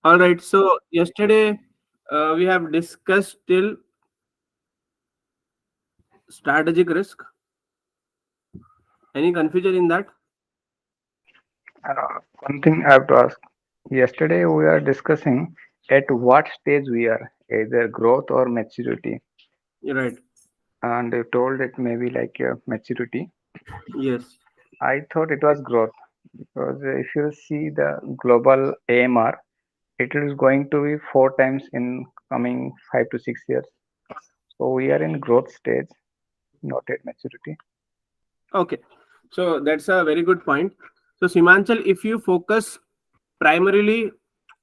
All right. So yesterday we have discussed till strategic risk. Any confusion in that? One thing I have to ask. Yesterday we are discussing at what stage we are, either growth or maturity, You're right. and you told it maybe like maturity. Yes. I thought it was growth because if you see the global AMR, it is going to be 4 times in coming 5 to 6 years. So we are in growth stage, not at maturity. Okay. So that's a very good point. So Simanchal, if you focus primarily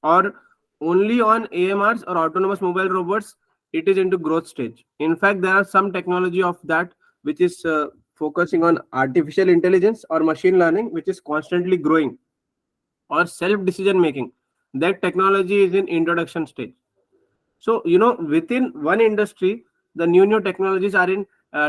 or only on AMRs or autonomous mobile robots, it is into growth stage. In fact, there are some technology of that which is focusing on artificial intelligence or machine learning, which is constantly growing, or self decision making. That technology is in introduction stage. So within one industry, the new technologies are in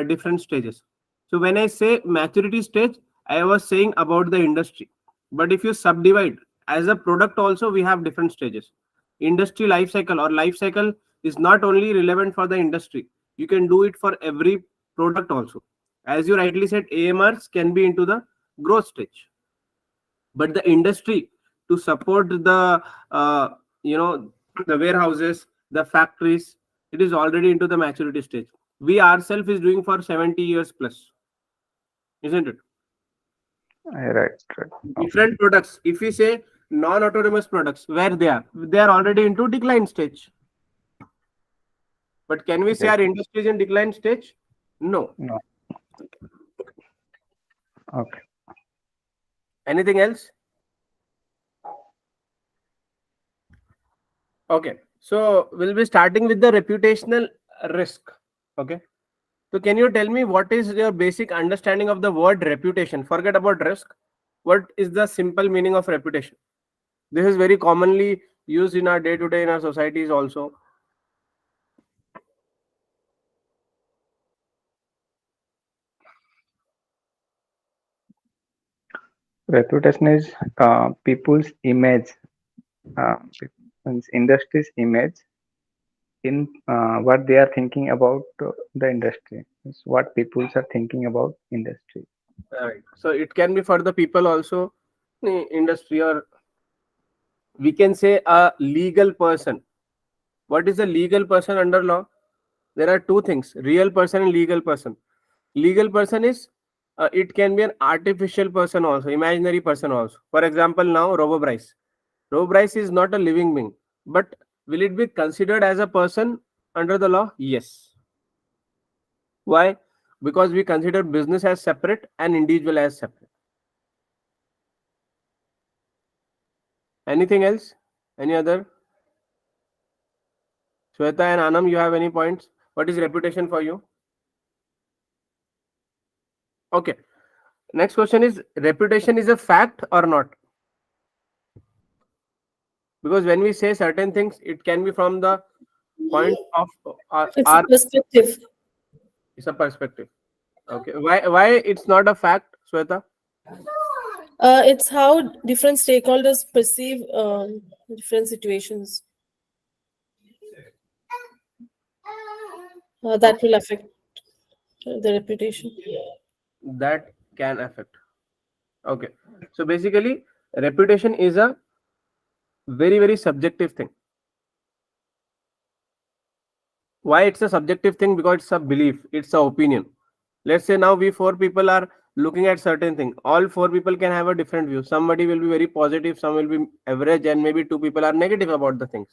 different stages. So when I say maturity stage, I was saying about the industry. But if you subdivide as a product also, we have different stages. Industry life cycle or life cycle is not only relevant for the industry, you can do it for every product also. As you rightly said, AMRs can be into the growth stage, but the industry to support the uh, you know the warehouses, the factories, it is already into the maturity stage. We ourselves is doing for 70 years plus, isn't it? Right, right. Okay. Different products, if we say non-autonomous products, where they are already into decline stage. But can we say Yes. our industry is in decline stage? No. No. Okay. Anything else? Okay, so we'll be starting with the reputational risk. Okay. So can you tell me what is your basic understanding of the word reputation? Forget about risk. What is the simple meaning of reputation? This is very commonly used in our day to day in our societies also. Reputation is people's image, means industry's image in what they are thinking about the industry. It's what people are thinking about industry. Right. So it can be for the people also, industry, or we can say a legal person. What is a legal person under law? There are two things: real person and legal person. Legal person is it can be an artificial person also, imaginary person also. For example, now Robobryce. Robobryce is not a living being, but will it be considered as a person under the law? Yes. Why? Because we consider business as separate and individual as separate. Anything else? Any other? Shweta and Anam, you have any points? What is reputation for you? Okay. Next question is, reputation is a fact or not? Because when we say certain things, it can be from the point of It's a our perspective. it's a perspective. Okay. Why it's not a fact, Shweta? It's how different stakeholders perceive different situations. That will affect the reputation. That can affect. Okay. So basically, reputation is a very subjective thing. Why it's a subjective thing? Because it's a belief, it's a opinion. Let's say now we four people are looking at certain thing. All four people can have a different view. Somebody will be very positive, some will be average, and maybe two people are negative about the things.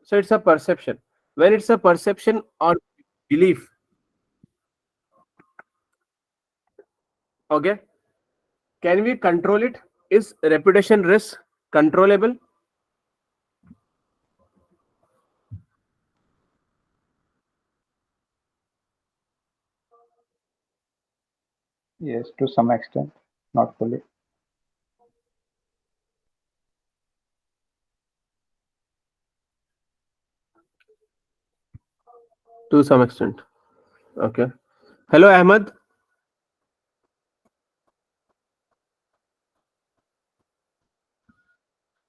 So it's a perception. When it's a perception or belief, okay, can we control it? Is reputation risk controllable? Yes, to some extent, not fully. To some extent. Okay. Hello, Ahmed.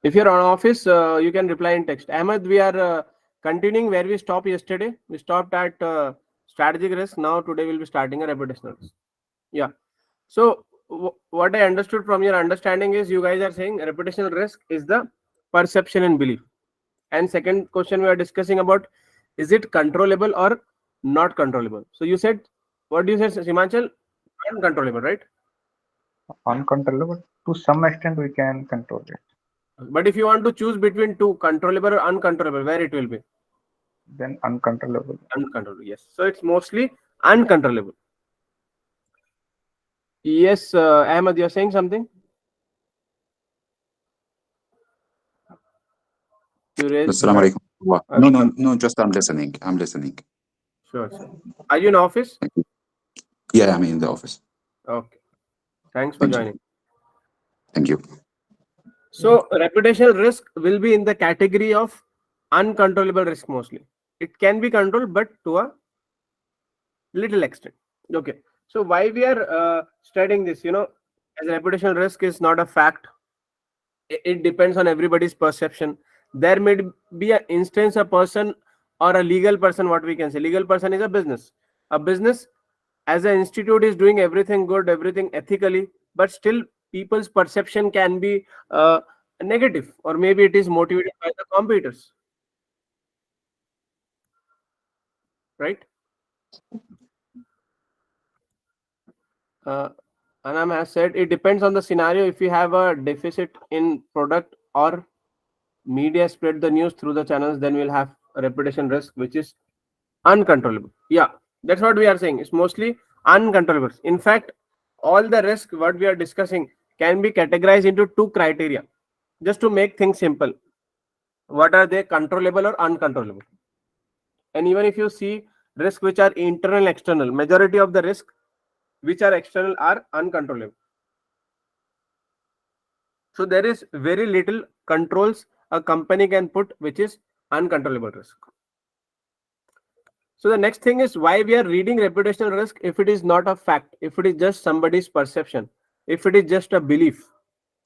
If you're on office, you can reply in text. Ahmed, we are continuing where we stopped yesterday. We stopped at strategic risk. Now today we'll be starting a reputational risk. Yeah. So what I understood from your understanding is you guys are saying reputational risk is the perception and belief. And second question we are discussing about, is it controllable or not controllable? So you said, what do you say, Simanchal? Uncontrollable, right? Uncontrollable. To some extent, we can control it. But if you want to choose between two, controllable or uncontrollable, where it will be? Then uncontrollable. Uncontrollable, yes. So it's mostly uncontrollable. Yes, Ahmed, you're saying something? You raised Assalamu hand. alaikum. No, just I'm listening. Sure, sure. Are you in office? Yeah, I'm in the office. Okay. Thanks for Thank you. joining. Thank you. So reputational risk will be in the category of uncontrollable risk mostly. It can be controlled, but to a little extent. Okay. So why we are studying this? You know, as reputational risk is not a fact. It depends on everybody's perception. There may be an instance, a person or a legal person. What we can say, legal person is a business. A business as an institute is doing everything good, everything ethically, but still people's perception can be negative, or maybe it is motivated by the competitors, right? Anam has said it depends on the scenario. If you have a deficit in product or media spread the news through the channels, then we'll have a reputation risk which is uncontrollable. Yeah, that's what we are saying. It's mostly uncontrollable. In fact, all the risk what we are discussing can be categorized into two criteria. Just to make things simple, what are they, controllable or uncontrollable? And even if you see risk which are internal and external, majority of the risk which are external are uncontrollable. So there is very little controls a company can put which is uncontrollable risk. So the next thing is why we are reading reputational risk if it is not a fact, if it is just somebody's perception, if it is just a belief.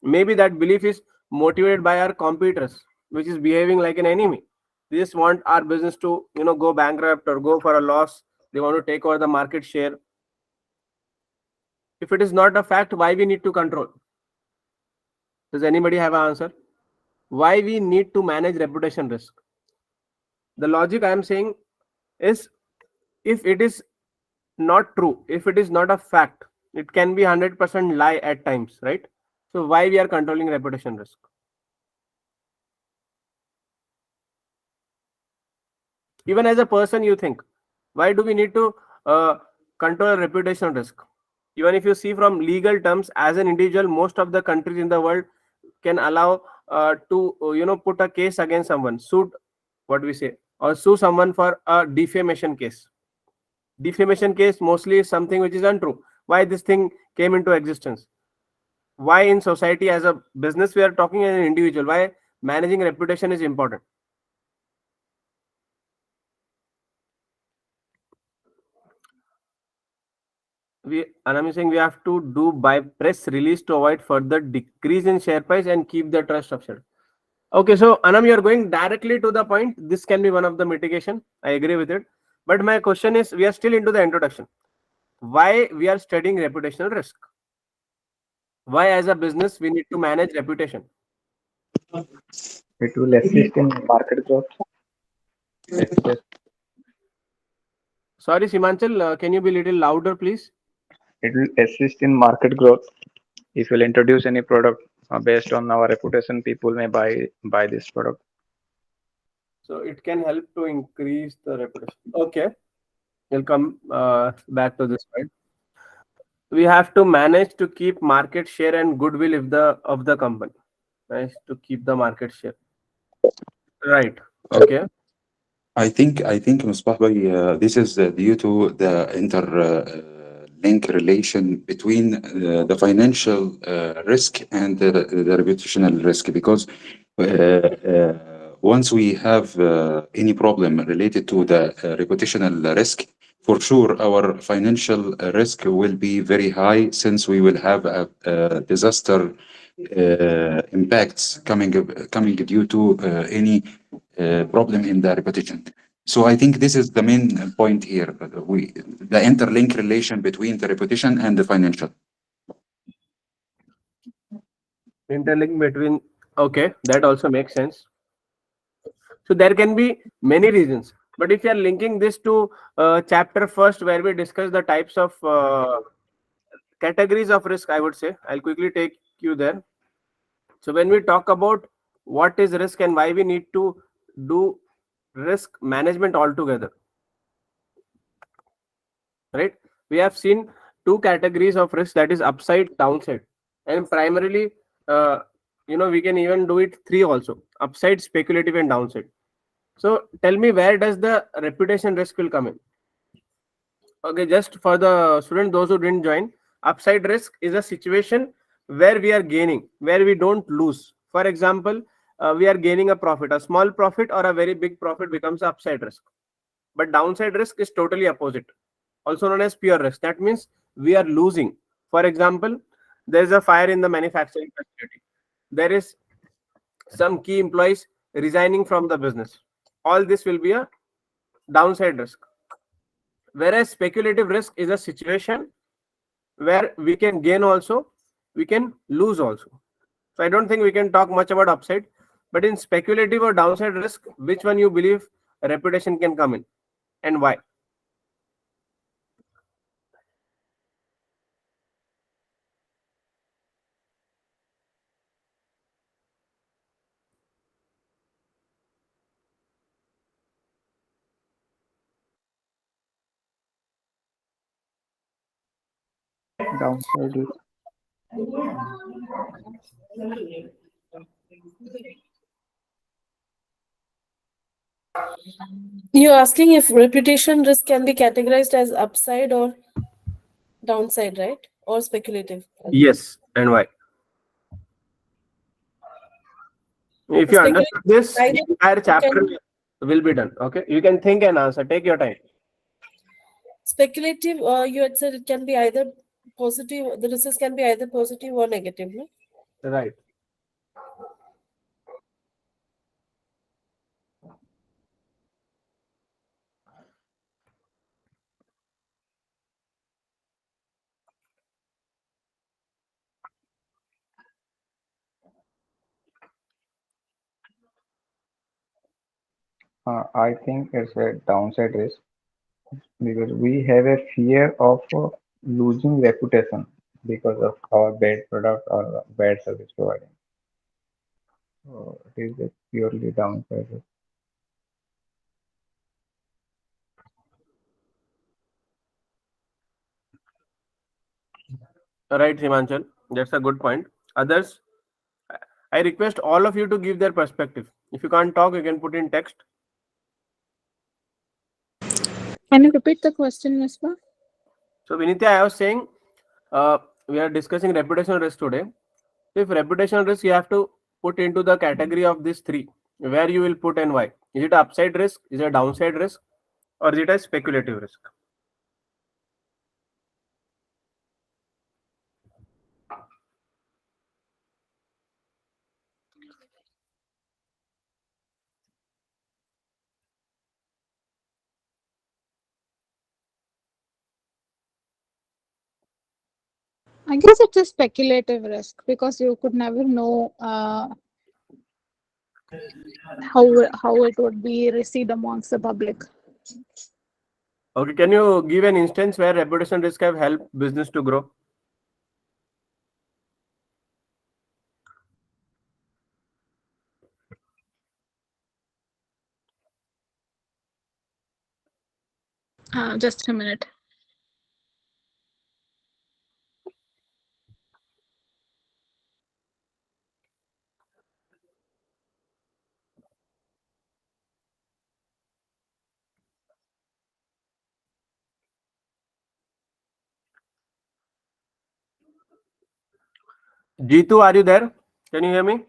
Maybe that belief is motivated by our competitors, which is behaving like an enemy. They just want our business to, go bankrupt or go for a loss. They want to take over the market share. If it is not a fact, why we need to control? Does anybody have an answer? Why we need to manage reputation risk? The logic I am saying is, if it is not true, if it is not a fact, it can be 100% lie at times, right? So why we are controlling reputation risk? Even as a person, you think, why do we need to control reputation risk? Even if you see from legal terms, as an individual, most of the countries in the world can allow to put a case against someone, suit, what we say, or sue someone for a defamation case. Defamation case mostly is something which is untrue. Why this thing came into existence? Why in society as a business we are talking as an individual? Why managing reputation is important? I'm saying we have to do by press release to avoid further decrease in share price and keep the trust of share. Okay, so Anam, you are going directly to the point. This can be one of the mitigation. I agree with it. But my question is, we are still into the introduction. Why we are studying reputational risk? Why as a business we need to manage reputation? It will assist in market growth. Sorry, Simanchal, can you be a little louder, please? It will assist in market growth. If you'll introduce any product based on our reputation, people may buy this product. So it can help to increase the reputation. Okay, we'll come back to this point. We have to manage to keep market share and goodwill of the company. Nice to keep the market share. Right. Okay. I think, Misbah bhai, this is due to the link relation between the financial risk and the reputational risk, because once we have any problem related to the reputational risk, for sure our financial risk will be very high, since we will have a disaster impacts coming due to any problem in the reputation. So I think this is the main point here. The interlink relation between the reputation and the financial. Interlink between, okay, that also makes sense. So there can be many reasons, but if you are linking this to chapter first where we discuss the types of categories of risk, I would say I'll quickly take you there. So when we talk about what is risk and why we need to do risk management altogether, right? We have seen two categories of risk, that is upside, downside, and primarily, uh, we can even do it three also: upside, speculative, and downside. So tell me, where does the reputation risk will come in? Okay, just for the student, those who didn't join, upside risk is a situation where we are gaining, where we don't lose. For example, we are gaining a profit, a small profit or a very big profit becomes upside risk. But downside risk is totally opposite, also known as pure risk. That means we are losing. For example, there is a fire in the manufacturing facility. There is some key employees resigning from the business. All this will be a downside risk. Whereas speculative risk is a situation where we can gain also, we can lose also. So I don't think we can talk much about upside, but in speculative or downside risk, which one you believe reputation can come in and why? Downside is You're asking if reputation risk can be categorized as upside or downside, right? Or speculative. Yes, and why? If you Speculative, understood this, either the entire you chapter can will be done. Okay, you can think and answer. Take your time. speculative. You had said it can be either positive. The risks can be either positive or negative. No? Right. I think it's a downside risk because we have a fear of losing reputation because of our bad product or bad service providing. So it is a purely downside risk. Right, Himanchal. That's a good point. Others, I request all of you to give their perspective. If you can't talk, you can put in text. Can you repeat the question, Misbah? So, Vinitya, I was saying, we are discussing reputational risk today. So if reputational risk, you have to put into the category of these three, where you will put and why. Is it a upside risk? Is it a downside risk? Or is it a speculative risk? I guess it's a speculative risk because you could never know how it would be received amongst the public. Okay, can you give an instance where reputation risk have helped business to grow? Just a minute. Jitu, are you there? Can you hear me?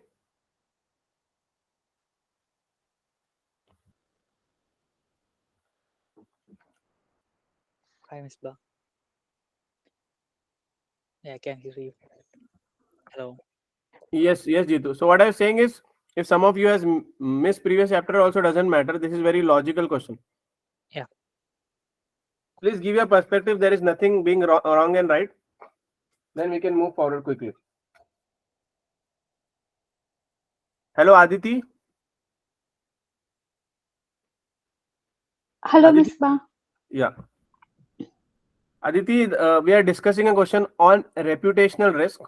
Hi, Misbah. Yeah, I can hear you. Hello. Yes, Jitu. So what I was saying is, if some of you has missed previous chapter, also doesn't matter. This is very logical question. Yeah. Please give your perspective. There is nothing being wrong and right. Then we can move forward quickly. Hello, Aditi. Hello, Aditi? Misbah. Yeah. Aditi, we are discussing a question on reputational risk.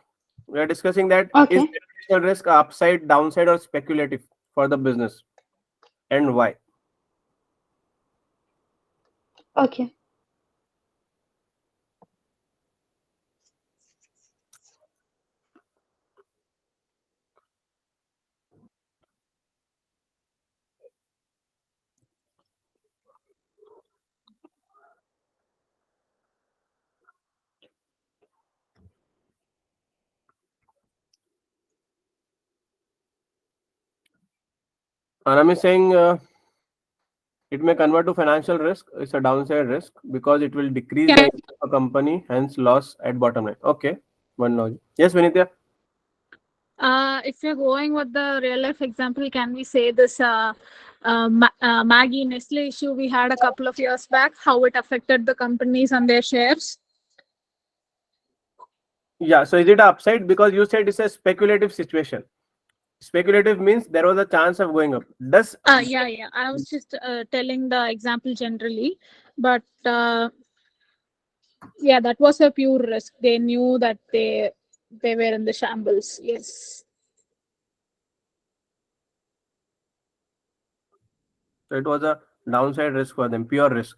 We are discussing that is Okay. reputational risk upside, downside, or speculative for the business, and why? Okay. Anam is saying it may convert to financial risk. It's a downside risk because it will decrease the Can, income of a company, hence loss at bottom line. Okay, one logic. Yes, Vinitya. if you're going with the real life example, can we say this Maggie Nestle issue we had a couple of years back, how it affected the companies and their shares? Yeah. So is it upside because you said it's a speculative situation? Speculative means there was a chance of going up. Does Yeah. I was just telling the example generally, but yeah, that was a pure risk. They knew that they were in the shambles. Yes. so it was a downside risk for them, pure risk.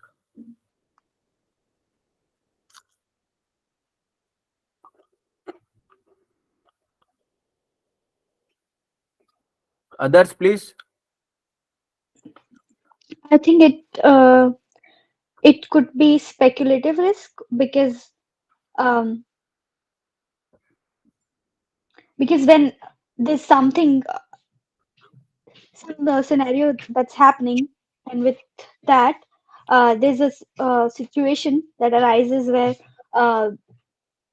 Others, please. I think it could be speculative risk um because when there's some scenario that's happening, and with that there's a situation that arises where uh,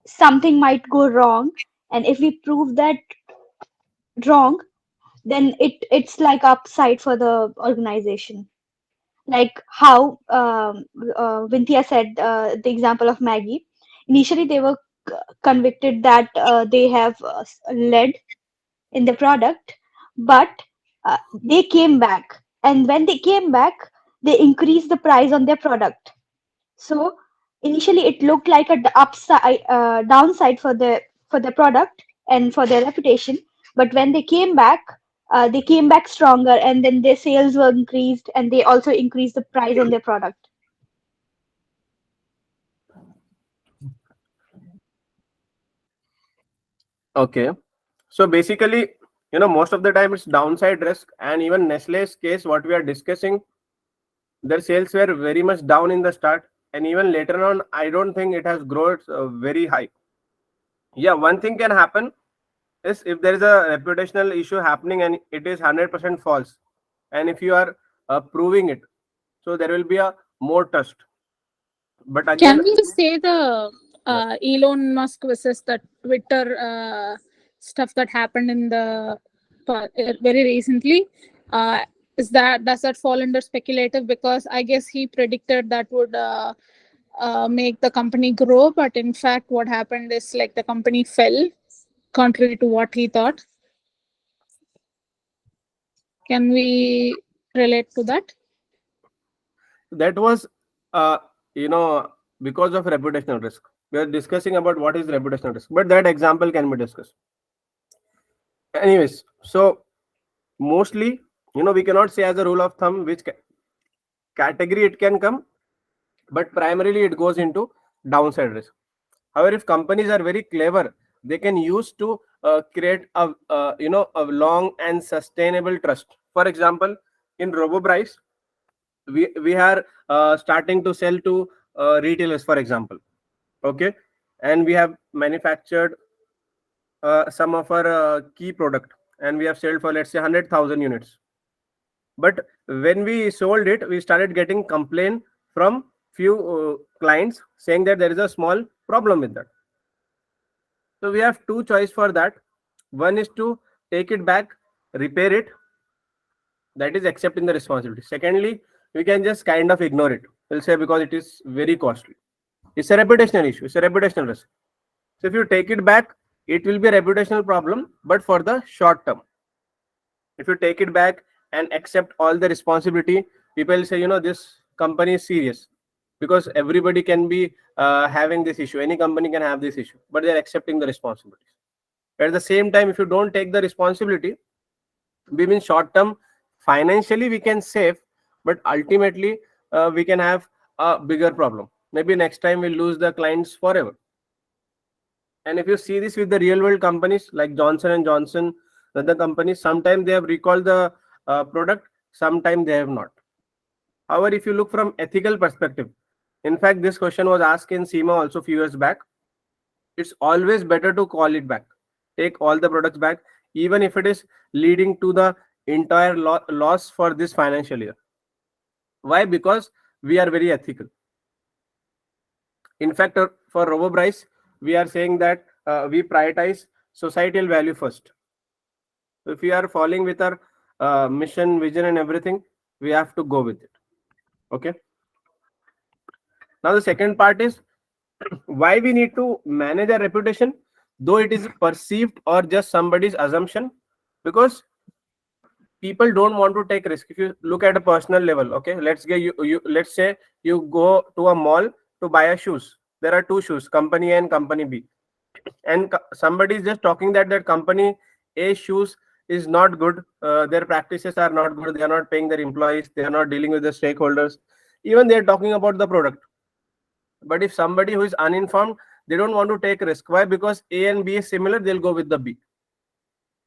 something might go wrong, and if we prove that wrong, then it's like upside for the organization. Like how Vinthia said, the example of Maggie. Initially, they were convicted that they have lead in the product, but they came back, and when they came back, they increased the price on their product. So initially, it looked like a upside, downside for the product and for their reputation. But when they came back stronger, and then their sales were increased, and they also increased the price on their product. Okay. So basically, most of the time it's downside risk, and even Nestle's case, what we are discussing, their sales were very much down in the start, and even later on, I don't think it has grown very high. Yeah, one thing can happen is if there is a reputational issue happening and it is 100% false, and if you are proving it, so there will be a more trust. But again, Can we say the yeah. Elon Musk versus the Twitter stuff that happened in the very recently? Does that fall under speculative? Because I guess he predicted that would make the company grow, but in fact, what happened is like the company fell, contrary to what he thought. Can we relate to that? That was uh, you know because of reputational risk. We are discussing about what is reputational risk, but that example can be discussed. Anyways, so mostly, we cannot say as a rule of thumb which category it can come, but primarily it goes into downside risk. However, if companies are very clever, they can use to create a long and sustainable trust. For example, in Robobryce, we are starting to sell to retailers, for example. Okay, and we have manufactured some of our key product, and we have sold for, let's say, 100,000 units. But when we sold it, we started getting complaint from few clients saying that there is a small problem with that. So we have two choice for that. One is to take it back, repair it, that is accepting the responsibility. Secondly, we can just kind of ignore it. We'll say because it is very costly. It's a reputational issue. It's a reputational risk. So if you take it back, it will be a reputational problem, but for the short term. If you take it back and accept all the responsibility, people say, this company is serious, because everybody can be having this issue. Any company can have this issue, but they're accepting the responsibilities. At the same time, if you don't take the responsibility, we mean short term financially we can save, but ultimately we can have a bigger problem. Maybe next time we'll lose the clients forever. And if you see this with the real world companies like Johnson and Johnson, other companies, sometimes they have recalled the product, sometimes they have not. However, if you look from ethical perspective, in fact this question was asked in CIMA also few years back, it's always better to call it back, take all the products back, even if it is leading to the entire loss for this financial year. Why? Because we are very ethical. In fact, for Robobryce, we are saying that we prioritize societal value first. So if we are following with our mission, vision and everything, we have to go with it. Okay. Now the second part is why we need to manage our reputation, though it is perceived or just somebody's assumption, because people don't want to take risk. If you look at a personal level, okay, let's say you go to a mall to buy a shoes. There are two shoes, company A and company B, and somebody is just talking that company A shoes is not good, their practices are not good, they are not paying their employees, they are not dealing with the stakeholders, even they are talking about the product. But if somebody who is uninformed, they don't want to take risk. Why? Because A and B is similar, they'll go with the B.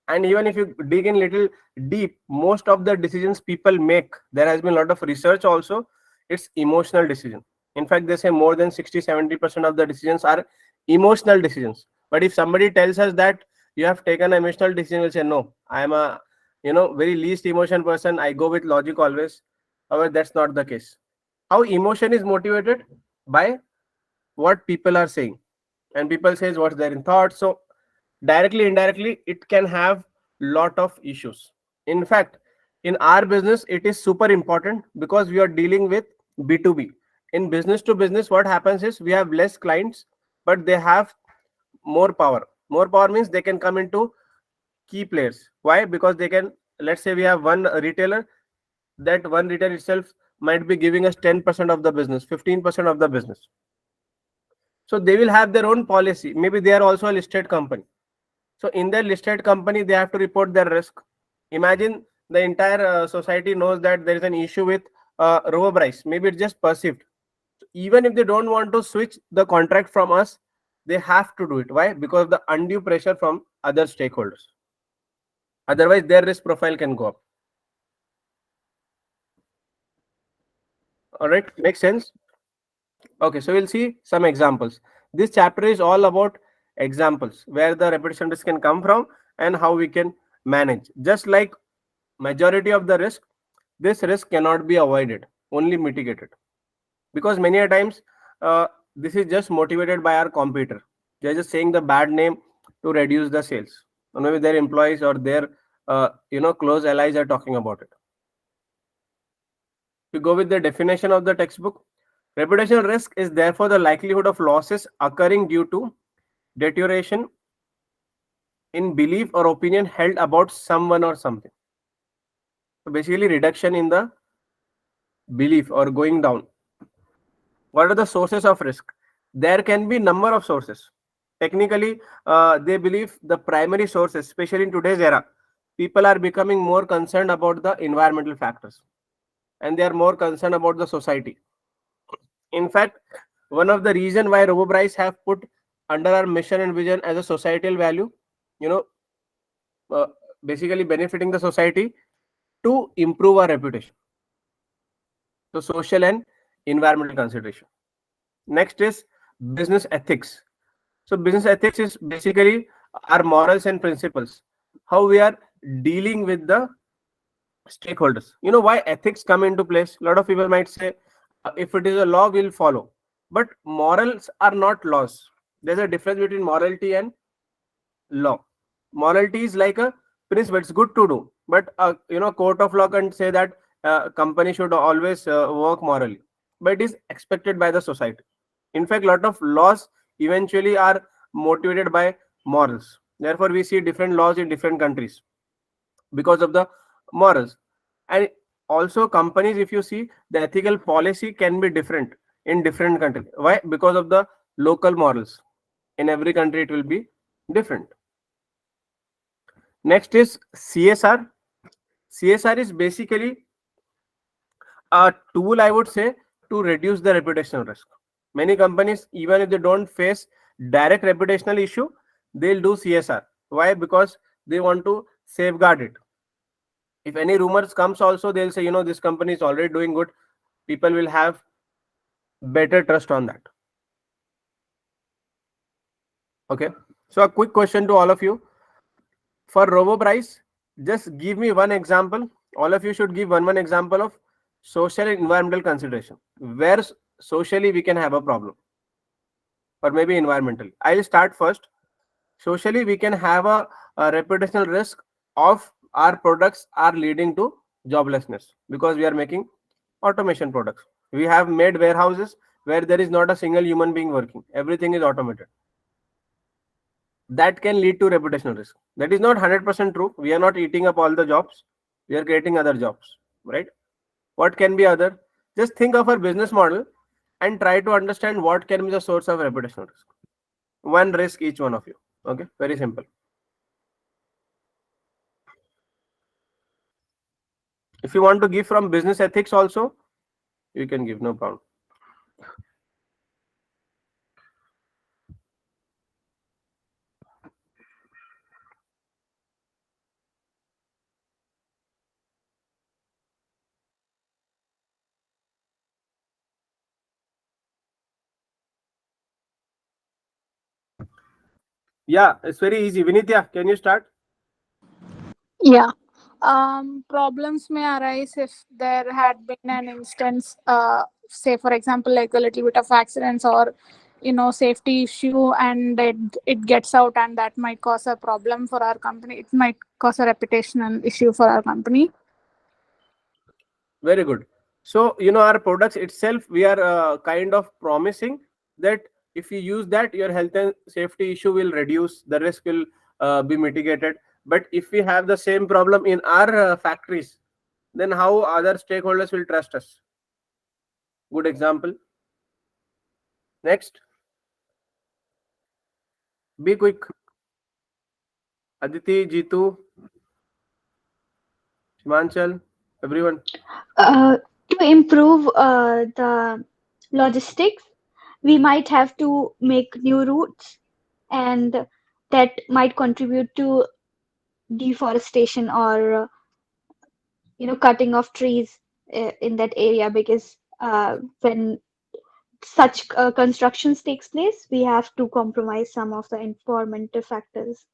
And even if you dig in little deep, most of the decisions people make, there has been a lot of research also, it's emotional decision. In fact, they say more than 60-70% of the decisions are emotional decisions. But if somebody tells us that you have taken an emotional decision, we'll say no, I am a very least emotion person, I go with logic always. However, that's not the case. How emotion is motivated? By what people are saying, and people says what's there in thoughts. So directly, indirectly, it can have lot of issues. In fact, in our business, it is super important because we are dealing with B2B. In business to business, what happens is we have less clients, but they have more power. More power means they can come into key players. Why? Because they can, let's say we have one retailer, that one retailer itself might be giving us 10% of the business, 15% of the business. So they will have their own policy. Maybe they are also a listed company. So in their listed company, they have to report their risk. Imagine the entire society knows that there is an issue with Robobryce. Maybe it's just perceived. So even if they don't want to switch the contract from us, they have to do it. Why? Because of the undue pressure from other stakeholders. Otherwise, their risk profile can go up. All right, makes sense? Okay, so we'll see some examples. This chapter is all about examples where the reputation risk can come from and how we can manage. Just like majority of the risk, this risk cannot be avoided, only mitigated. Because many a times this is just motivated by our competitor. They're just saying the bad name to reduce the sales. Or maybe their employees or their close allies are talking about it. If you go with the definition of the textbook, reputational risk is therefore the likelihood of losses occurring due to deterioration in belief or opinion held about someone or something. So basically reduction in the belief or going down. What are the sources of risk? There can be number of sources. Technically, they believe the primary sources, especially in today's era, people are becoming more concerned about the environmental factors and they are more concerned about the society. In fact, one of the reason why Robobryce have put under our mission and vision as a societal value, basically benefiting the society to improve our reputation. So social and environmental consideration. Next is business ethics. So business ethics is basically our morals and principles, how we are dealing with the stakeholders. Why ethics come into place? A lot of people might say, if it is a law, we'll follow. But morals are not laws. There's a difference between morality and law. Morality is like a principle. It's good to do, but court of law can say that company should always work morally, but it is expected by the society. In fact, lot of laws eventually are motivated by morals. Therefore, we see different laws in different countries because of the morals. And also companies, if you see, the ethical policy can be different in different countries. Why? Because of the local morals. In every country it will be different. Next is CSR. CSR is basically a tool, I would say, to reduce the reputational risk. Many companies, even if they don't face direct reputational issue, they'll do CSR. Why? Because they want to safeguard it. If any rumors comes also, they'll say, this company is already doing good. People will have better trust on that. Okay. So a quick question to all of you. For Robobryce, just give me one example. All of you should give one example of social and environmental consideration where socially we can have a problem, or maybe environmentally. I'll start first. Socially, we can have a reputational risk of our products are leading to joblessness because we are making automation products. We have made warehouses where there is not a single human being working. Everything is automated. That can lead to reputational risk. That is not 100% true. We are not eating up all the jobs. We are creating other jobs, right? What can be other? Just think of our business model and try to understand what can be the source of reputational risk. One risk each one of you. Okay, very simple. If you want to give from business ethics also, you can give, no problem. Yeah, it's very easy. Vinitya, can you start? Yeah. Problems may arise if there had been an instance, say for example, like a little bit of accidents or safety issue, and it gets out, and that might cause a problem for our company. It might cause a reputational issue for our company. Very good. So, our products itself, we are kind of promising that if you use that, your health and safety issue will reduce, the risk will be mitigated. But if we have the same problem in our factories, then how other stakeholders will trust us? Good example. Next, be quick. Aditi, Jitu, Himanchal, everyone. To improve the logistics, we might have to make new routes, and that might contribute to deforestation or cutting of trees in that area, because when such constructions takes place, we have to compromise some of the environmental factors.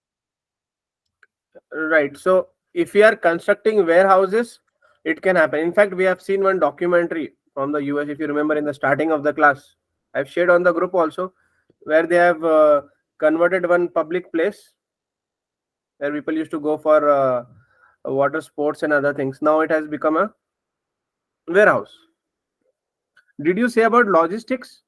Right. So if we are constructing warehouses, it can happen. In fact, we have seen one documentary from the US, if you remember, in the starting of the class. I've shared on the group also, where they have converted one public place where people used to go for water sports and other things. Now it has become a warehouse. Did you say about logistics?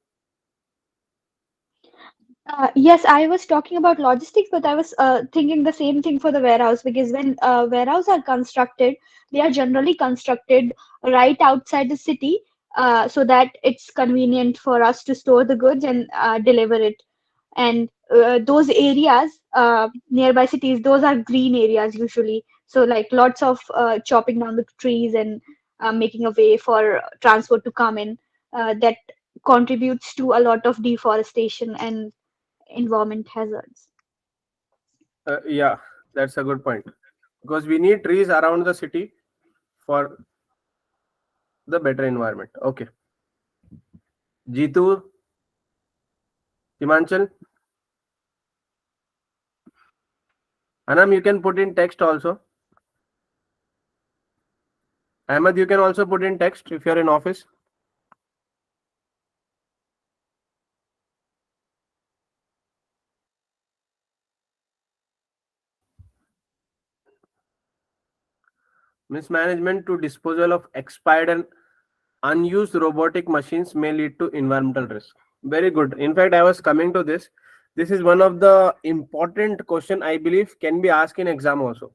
Yes, I was talking about logistics, but I was thinking the same thing for the warehouse, because when warehouses are constructed, they are generally constructed right outside the city, so that it's convenient for us to store the goods and deliver it. And those areas nearby cities, those are green areas usually. So like lots of chopping down the trees and making a way for transport to come in. That contributes to a lot of deforestation and environment hazards. Yeah, that's a good point. Because we need trees around the city for the better environment. Okay. Jitu, Himanchal, Anam, you can put in text also. Ahmed, you can also put in text if you're in office. Mismanagement to disposal of expired and unused robotic machines may lead to environmental risk. Very good. In fact, I was coming to this. This is one of the important question I believe can be asked in exam also.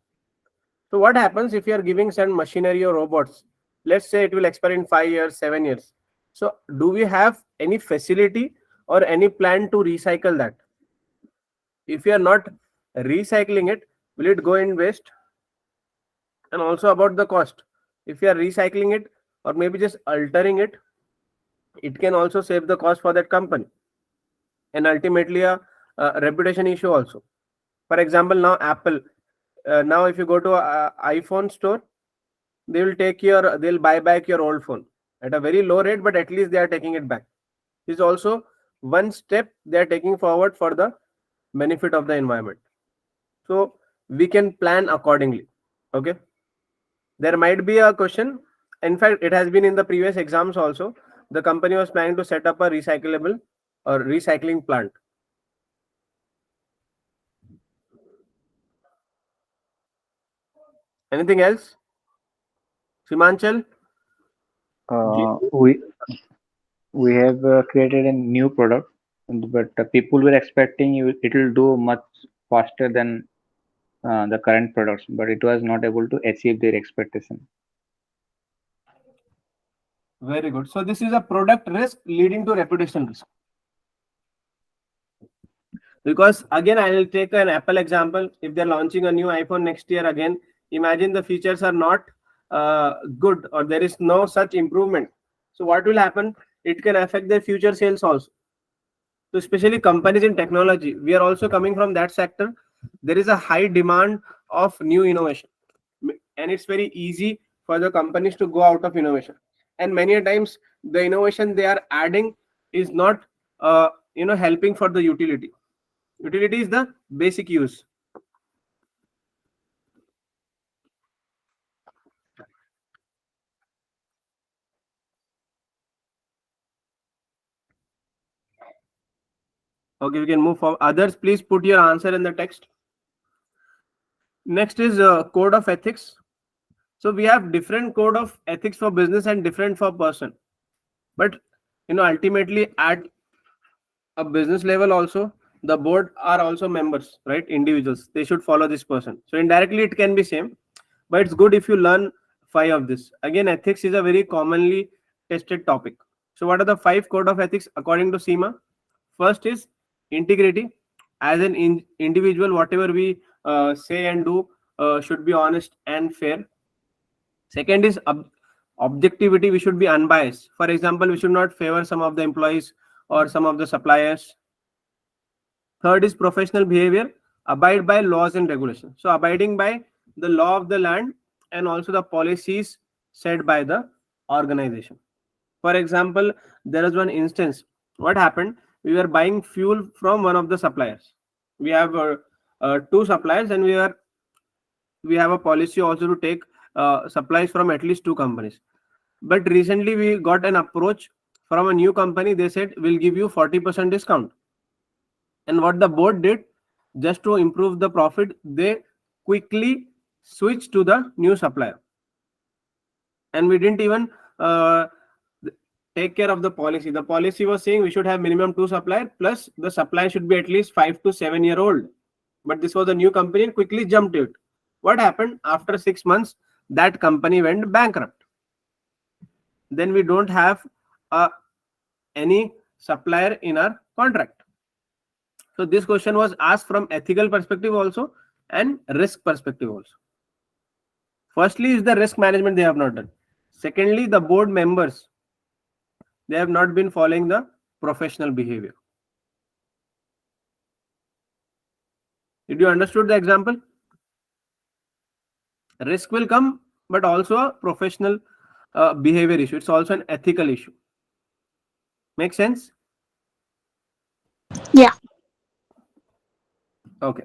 So what happens if you are giving some machinery or robots? Let's say it will expire in 5 years, 7 years. So do we have any facility or any plan to recycle that? If you are not recycling it, will it go in waste? And also about the cost. If you are recycling it or maybe just altering it, it can also save the cost for that company, and ultimately a reputation issue also. For example, now Apple, now if you go to a iPhone store, they'll buy back your old phone at a very low rate, but at least they are taking it back. This is also one step they are taking forward for the benefit of the environment. So we can plan accordingly. Okay, there might be a question. In fact, it has been in the previous exams also. The company was planning to set up a recyclable or recycling plant. Anything else? Simanchal? We have created a new product, but people were expecting it will do much faster than the current products, but it was not able to achieve their expectation. Very good. So this is a product risk leading to reputation risk. Because again, I will take an Apple example. If they're launching a new iPhone next year again, imagine the features are not good or there is no such improvement. So what will happen? It can affect their future sales also. So especially companies in technology, we are also coming from that sector. There is a high demand of new innovation, and it's very easy for the companies to go out of innovation. And many a times the innovation they are adding is not helping for the utility. Utility is the basic use. Okay, we can move forward. Others, please put your answer in the text. Next is code of ethics. So we have different code of ethics for business and different for person. But ultimately at a business level also, the board are also members, right? Individuals. They should follow this person. So indirectly it can be same, but it's good if you learn 5 of this. Again, ethics is a very commonly tested topic. So what are the 5 code of ethics according to CIMA? First is integrity. As an individual, whatever we say and do should be honest and fair. Second is objectivity. We should be unbiased. For example, we should not favor some of the employees or some of the suppliers. Third is professional behavior. Abide by laws and regulations. So abiding by the law of the land and also the policies set by the organization. For example, there is one instance. What happened? We were buying fuel from one of the suppliers. We have 2 suppliers, and we have a policy also to take supplies from at least 2 companies. But recently we got an approach from a new company. They said we'll give you 40% discount. And what the board did, just to improve the profit, they quickly switched to the new supplier. And we didn't even take care of the policy. The policy was saying we should have minimum 2 suppliers, plus the supply should be at least 5 to 7 year old. But this was a new company and quickly jumped it. What happened? After 6 months, that company went bankrupt. Then we don't have any supplier in our contract. So this question was asked from ethical perspective also and risk perspective also. Firstly is the risk management they have not done. Secondly, the board members, they have not been following the professional behavior. Did you understood the example? Risk will come, but also a professional behavior issue. It's also an ethical issue. Make sense? Yeah. Okay.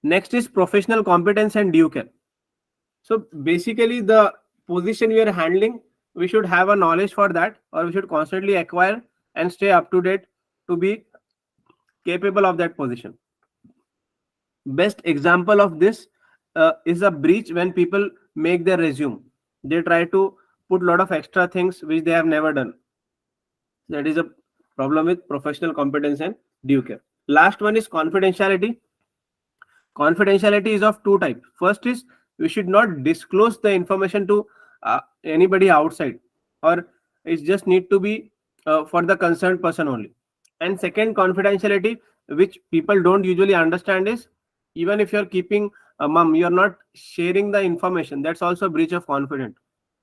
Next is professional competence and due care. So basically the position we are handling, we should have a knowledge for that, or we should constantly acquire and stay up to date to be capable of that position. Best example of this is a breach when people make their resume. They try to put a lot of extra things which they have never done. That is a problem with professional competence and due care. Last one is confidentiality. Confidentiality is of two types. First is we should not disclose the information to anybody outside, or it just need to be for the concerned person only. And second confidentiality, which people don't usually understand, is even if you're keeping a mum, you're not sharing the information. That's also a breach of confidence,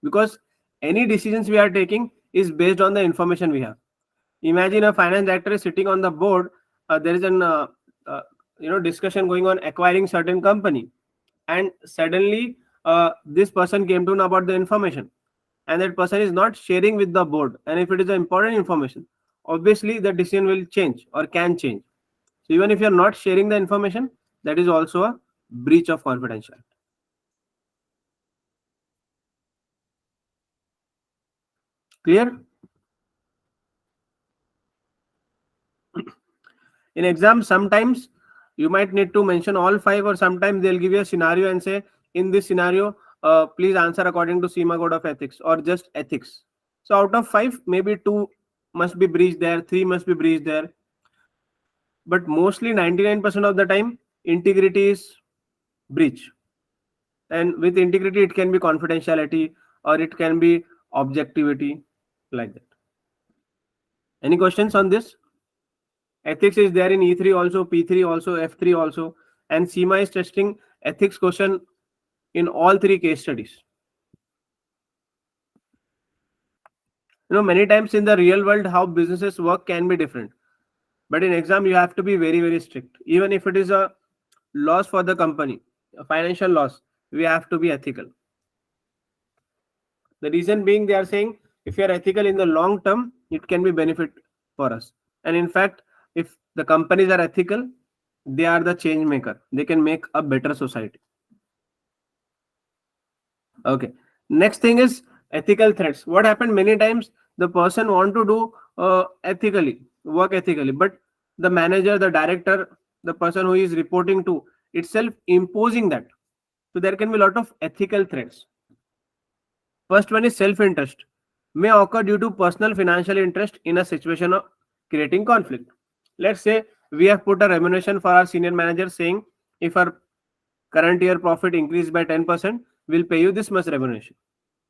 because any decisions we are taking is based on the information we have. Imagine a finance director is sitting on the board. There is an discussion going on acquiring certain company, and suddenly this person came to know about the information, and that person is not sharing with the board. And if it is important information, obviously the decision will change or can change. So even if you're not sharing the information, that is also a breach of confidentiality. Clear? In exam, sometimes you might need to mention all five, or sometimes they'll give you a scenario and say, in this scenario, please answer according to CIMA code of ethics, or just ethics. So out of five, maybe two must be breached there, three must be breached there. But mostly 99% of the time, integrity is breach. And with integrity, it can be confidentiality, or it can be objectivity, like that. Any questions on this? Ethics is there in E3 also, P3 also, F3 also, and CIMA is testing ethics question in all three case studies. Many times in the real world, how businesses work can be different. But in exam, you have to be very, very strict. Even if it is a loss for the company, a financial loss, we have to be ethical. The reason being, they are saying if you are ethical in the long term, it can be benefit for us. And in fact, if the companies are ethical, they are the change maker. They can make a better society. Okay. Next thing is ethical threats. What happened many times, the person want to do ethically, work ethically, but the manager, the director, the person who is reporting to itself imposing that. So there can be a lot of ethical threats. First one is self-interest. May occur due to personal financial interest in a situation of creating conflict. Let's say we have put a remuneration for our senior manager saying, if our current year profit increased by 10%, we'll pay you this much remuneration.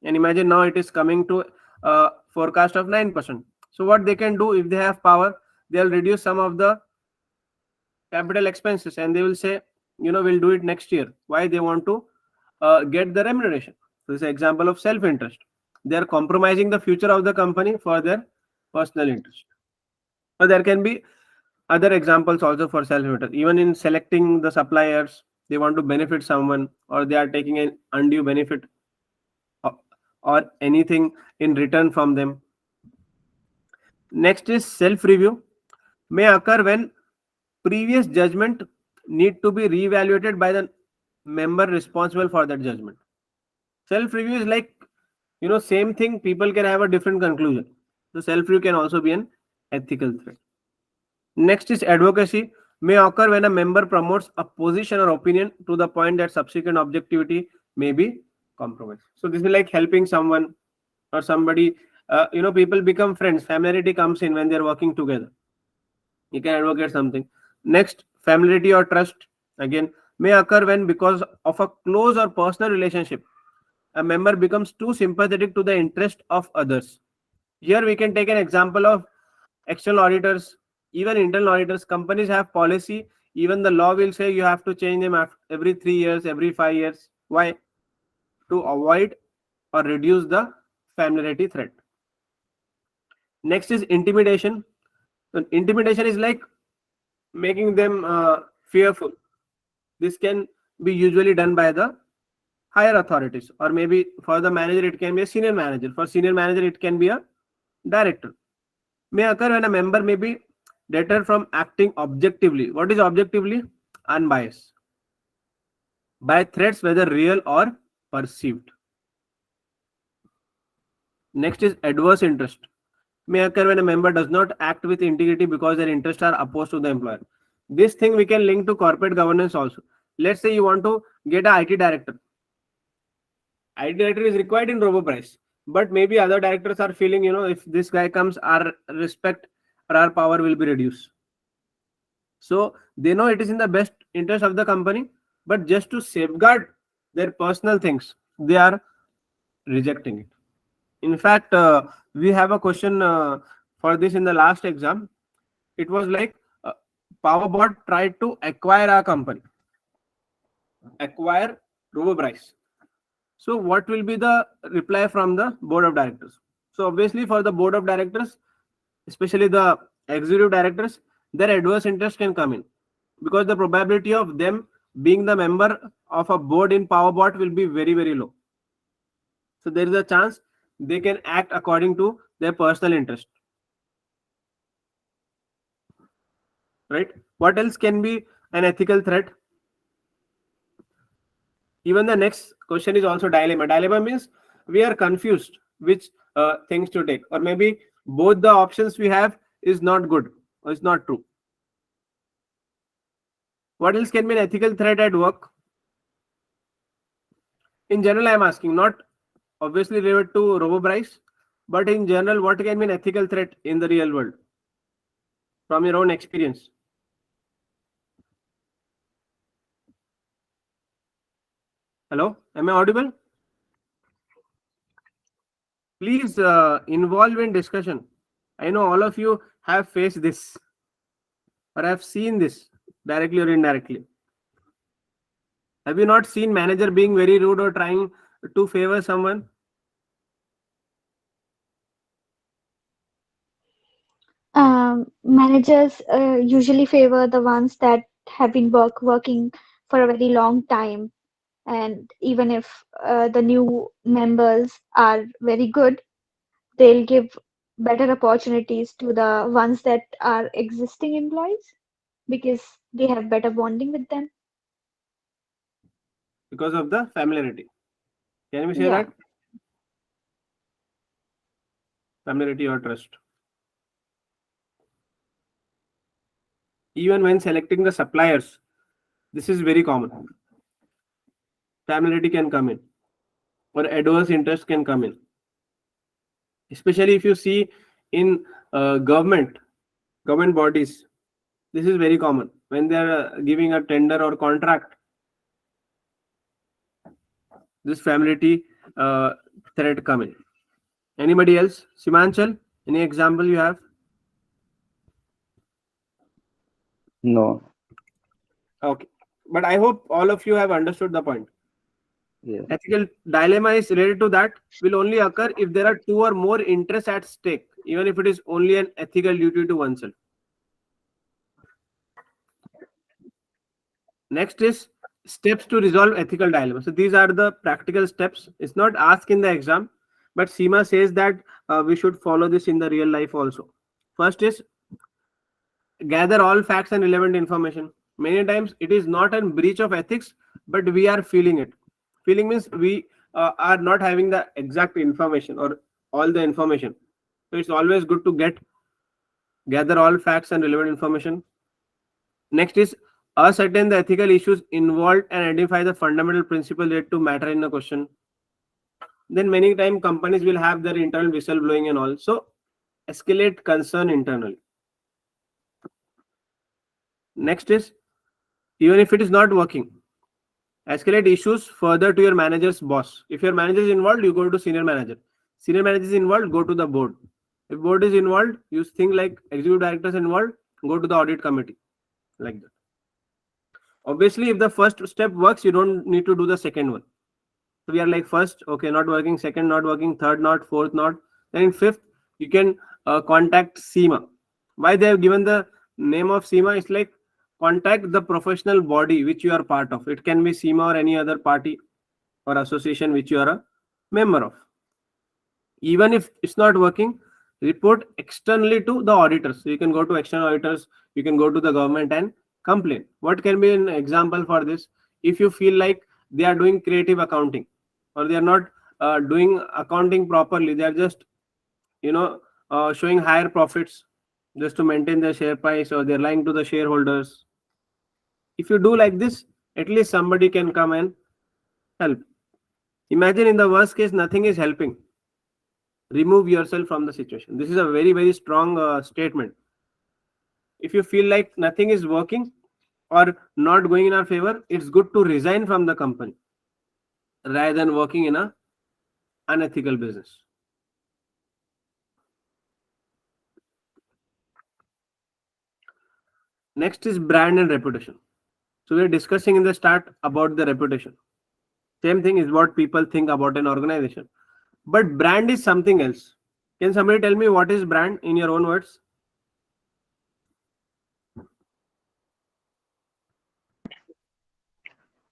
And imagine now it is coming to a forecast of 9%. So what they can do, if they have power, they'll reduce some of the capital expenses, and they will say, we'll do it next year. Why? They want to get the remuneration. So this is an example of self-interest. They are compromising the future of the company for their personal interest. But there can be other examples also for self-interest. Even in selecting the suppliers, they want to benefit someone, or they are taking an undue benefit or anything in return from them. Next is self-review. May occur when previous judgment need to be reevaluated by the member responsible for that judgment. Self-review is like, same thing, people can have a different conclusion. So self-review can also be an ethical threat. Next is advocacy. May occur when a member promotes a position or opinion to the point that subsequent objectivity may be compromised. So this is like helping someone or somebody. People become friends. Familiarity comes in when they're working together. You can advocate something. Next, familiarity or trust, again, may occur when, because of a close or personal relationship, a member becomes too sympathetic to the interest of others. Here we can take an example of external auditors, even internal auditors. Companies have policy. Even the law will say you have to change them every 3 years, every 5 years. Why? To avoid or reduce the familiarity threat. Next is intimidation. So intimidation is like making them fearful. This can be usually done by the higher authorities, or maybe for the manager it can be a senior manager. For senior manager it can be a director. May occur when a member may be deterred from acting objectively. What is objectively? Unbiased. By threats, whether real or perceived. Next is adverse interest. May occur when a member does not act with integrity because their interests are opposed to the employer. This thing we can link to corporate governance also. Let's say you want to get a IT director. IT director is required in Robobryce, but maybe other directors are feeling, if this guy comes, our respect or our power will be reduced. So they know it is in the best interest of the company, but just to safeguard their personal things, they are rejecting it. In fact, we have a question for this in the last exam. It was like PowerBot tried to acquire our company, acquire Robobryce. So what will be the reply from the board of directors? So obviously for the board of directors, especially the executive directors, their adverse interest can come in, because the probability of them being the member of a board in PowerBot will be very, very low. So there is a chance they can act according to their personal interest. Right? What else can be an ethical threat? Even the next question is also dilemma. Dilemma means we are confused which things to take, or maybe both the options we have is not good or it's not true. What else can be an ethical threat at work? In general, I am asking, not obviously related to Robobryce, but in general, what can be an ethical threat in the real world from your own experience? Hello, am I audible? Please involve in discussion. I know all of you have faced this or have seen this directly or indirectly. Have you not seen manager being very rude or trying to favor someone? Managers usually favor the ones that have been working for a very long time, and even if the new members are very good, they'll give better opportunities to the ones that are existing employees because they have better bonding with them. Because of the familiarity. Can we say Yeah. that? Familiarity or trust. Even when selecting the suppliers, this is very common. Familiarity can come in, or adverse interest can come in. Especially if you see in government bodies, this is very common. When they are giving a tender or contract, this familiarity threat come in. Anybody else? Simanchal, any example you have? No. Okay, but I hope all of you have understood the point. Yes. Ethical dilemma is related to that, will only occur if there are two or more interests at stake, even if it is only an ethical duty to oneself. Next is steps to resolve ethical dilemma. So these are the practical steps. It's not asked in the exam, but CIMA says that we should follow this in the real life also. First is gather all facts and relevant information. Many times it is not a breach of ethics, but we are feeling it. Feeling means we are not having the exact information or all the information. So it's always good to gather all facts and relevant information. Next is ascertain the ethical issues involved and identify the fundamental principle related to matter in a question. Then many times companies will have their internal whistleblowing and all. So escalate concern internally. Next is, even if it is not working, escalate issues further to your manager's boss. If your manager is involved, you go to senior manager. Senior manager is involved, go to the board. If board is involved, you think like executive directors involved, go to the audit committee. Like that. Obviously, if the first step works, you don't need to do the second one. So we are like first, okay, not working, second not working, third not, fourth not. Then in fifth, you can contact CIMA. Why they have given the name of CIMA? It's like contact the professional body which you are part of. It can be CIMA or any other party or association which you are a member of. Even if it's not working, report externally to the auditors. So you can go to external auditors, you can go to the government and complain. What can be an example for this? If you feel like they are doing creative accounting or they are not doing accounting properly, they are just showing higher profits just to maintain their share price, or they're lying to the shareholders. If you do like this, at least somebody can come and help. Imagine in the worst case, nothing is helping. Remove yourself from the situation. This is a very, very strong statement. If you feel like nothing is working or not going in our favor, it's good to resign from the company rather than working in a unethical business. Next is brand and reputation. So we're discussing in the start about the reputation. Same thing is what people think about an organization. But brand is something else. Can somebody tell me what is brand in your own words?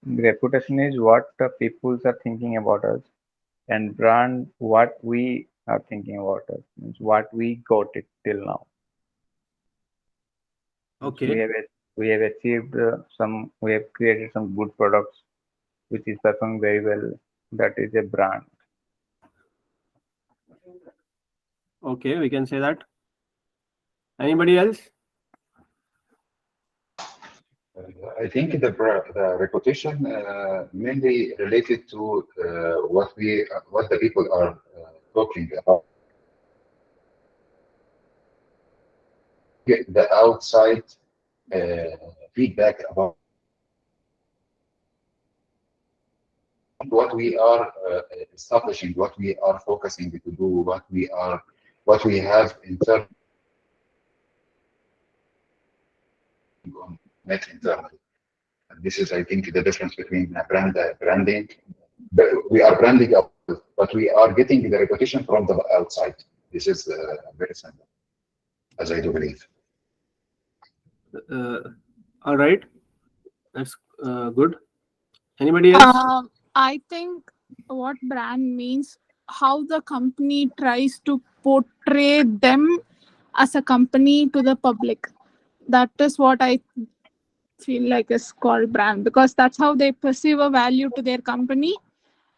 Reputation is what the people are thinking about us, and brand what we are thinking about us, means what we got it till now. Okay. We have achieved we have created some good products which is performing very well. That is a brand. Okay, we can say that. Anybody else? I think the reputation mainly related to what the people are talking about. Get the outside feedback about what we are establishing, what we are focusing to do, what we have in terms of net internally. And this is, I think, the difference between branding. We are branding up, but we are getting the reputation from the outside. This is very simple, as I do believe. All right, that's good. Anybody else? I think what brand means, how the company tries to portray them as a company to the public. That is what I feel like is called brand, because that's how they perceive a value to their company,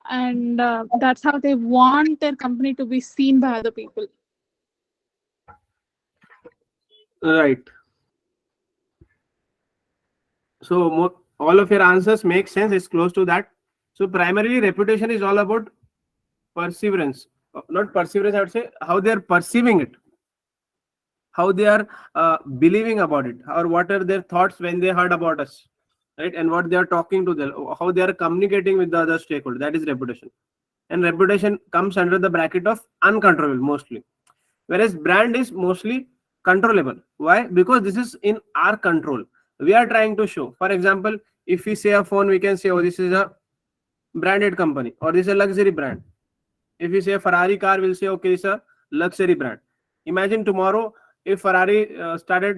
and that's how they want their company to be seen by other people. Right. So all of your answers make sense. It's close to that. So primarily reputation is all about perseverance. Not perseverance, I would say how they are perceiving it, how they are believing about it, or what are their thoughts when they heard about us, right? And what they are talking to them, how they are communicating with the other stakeholder. That is reputation. And reputation comes under the bracket of uncontrollable mostly, whereas brand is mostly controllable. Why? Because this is in our control. We are trying to show, for example, if we say a phone, we can say, oh, this is a branded company, or this is a luxury brand. If we say a Ferrari car, we'll say, okay, it's a luxury brand. Imagine tomorrow if Ferrari started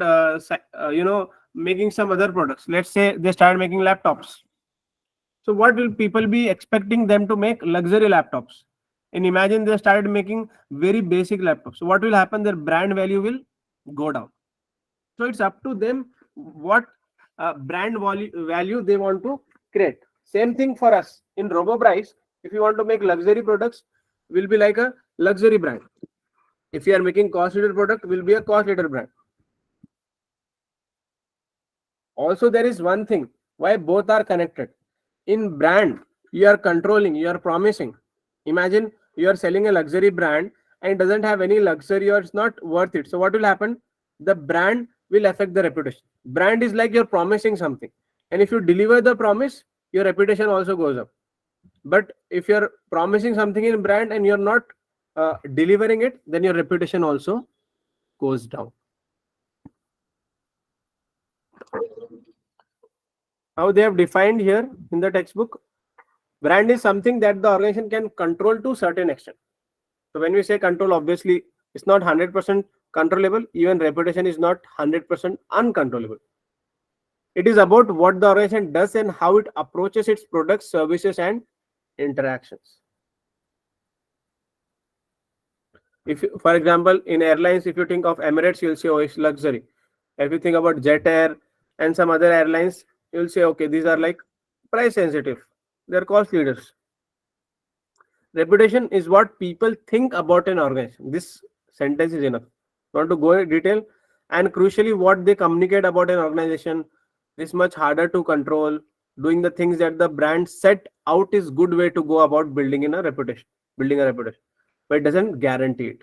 making some other products. Let's say they started making laptops. So what will people be expecting them to make? Luxury laptops. And imagine they started making very basic laptops. So what will happen? Their brand value will go down. So it's up to them what brand value they want to create. Same thing for us in Robobryce. If you want to make luxury products, will be like a luxury brand. If you are making cost leader product, will be a cost leader brand. Also, there is one thing why both are connected. In brand, you are controlling, you are promising. Imagine you are selling a luxury brand and it doesn't have any luxury, or it's not worth it. So what will happen? The brand will affect the reputation. Brand is like you're promising something, and if you deliver the promise, your reputation also goes up. But if you're promising something in brand and you're not delivering it, then your reputation also goes down. How they have defined here in the textbook, brand is something that the organization can control to a certain extent. So when we say control, obviously it's not 100% controllable. Even reputation is not 100% uncontrollable. It is about what the organization does and how it approaches its products, services, and interactions. If you, for example, in airlines, if you think of Emirates, you'll say, oh, it's luxury. If you think about Jet Air and some other airlines, you'll say, okay, these are like price sensitive. They're cost leaders. Reputation is what people think about an organization. This sentence is enough. Not to go in detail. And crucially, what they communicate about an organization is much harder to control, doing the things that the brand set out is good way to go about building a reputation, but it doesn't guarantee it.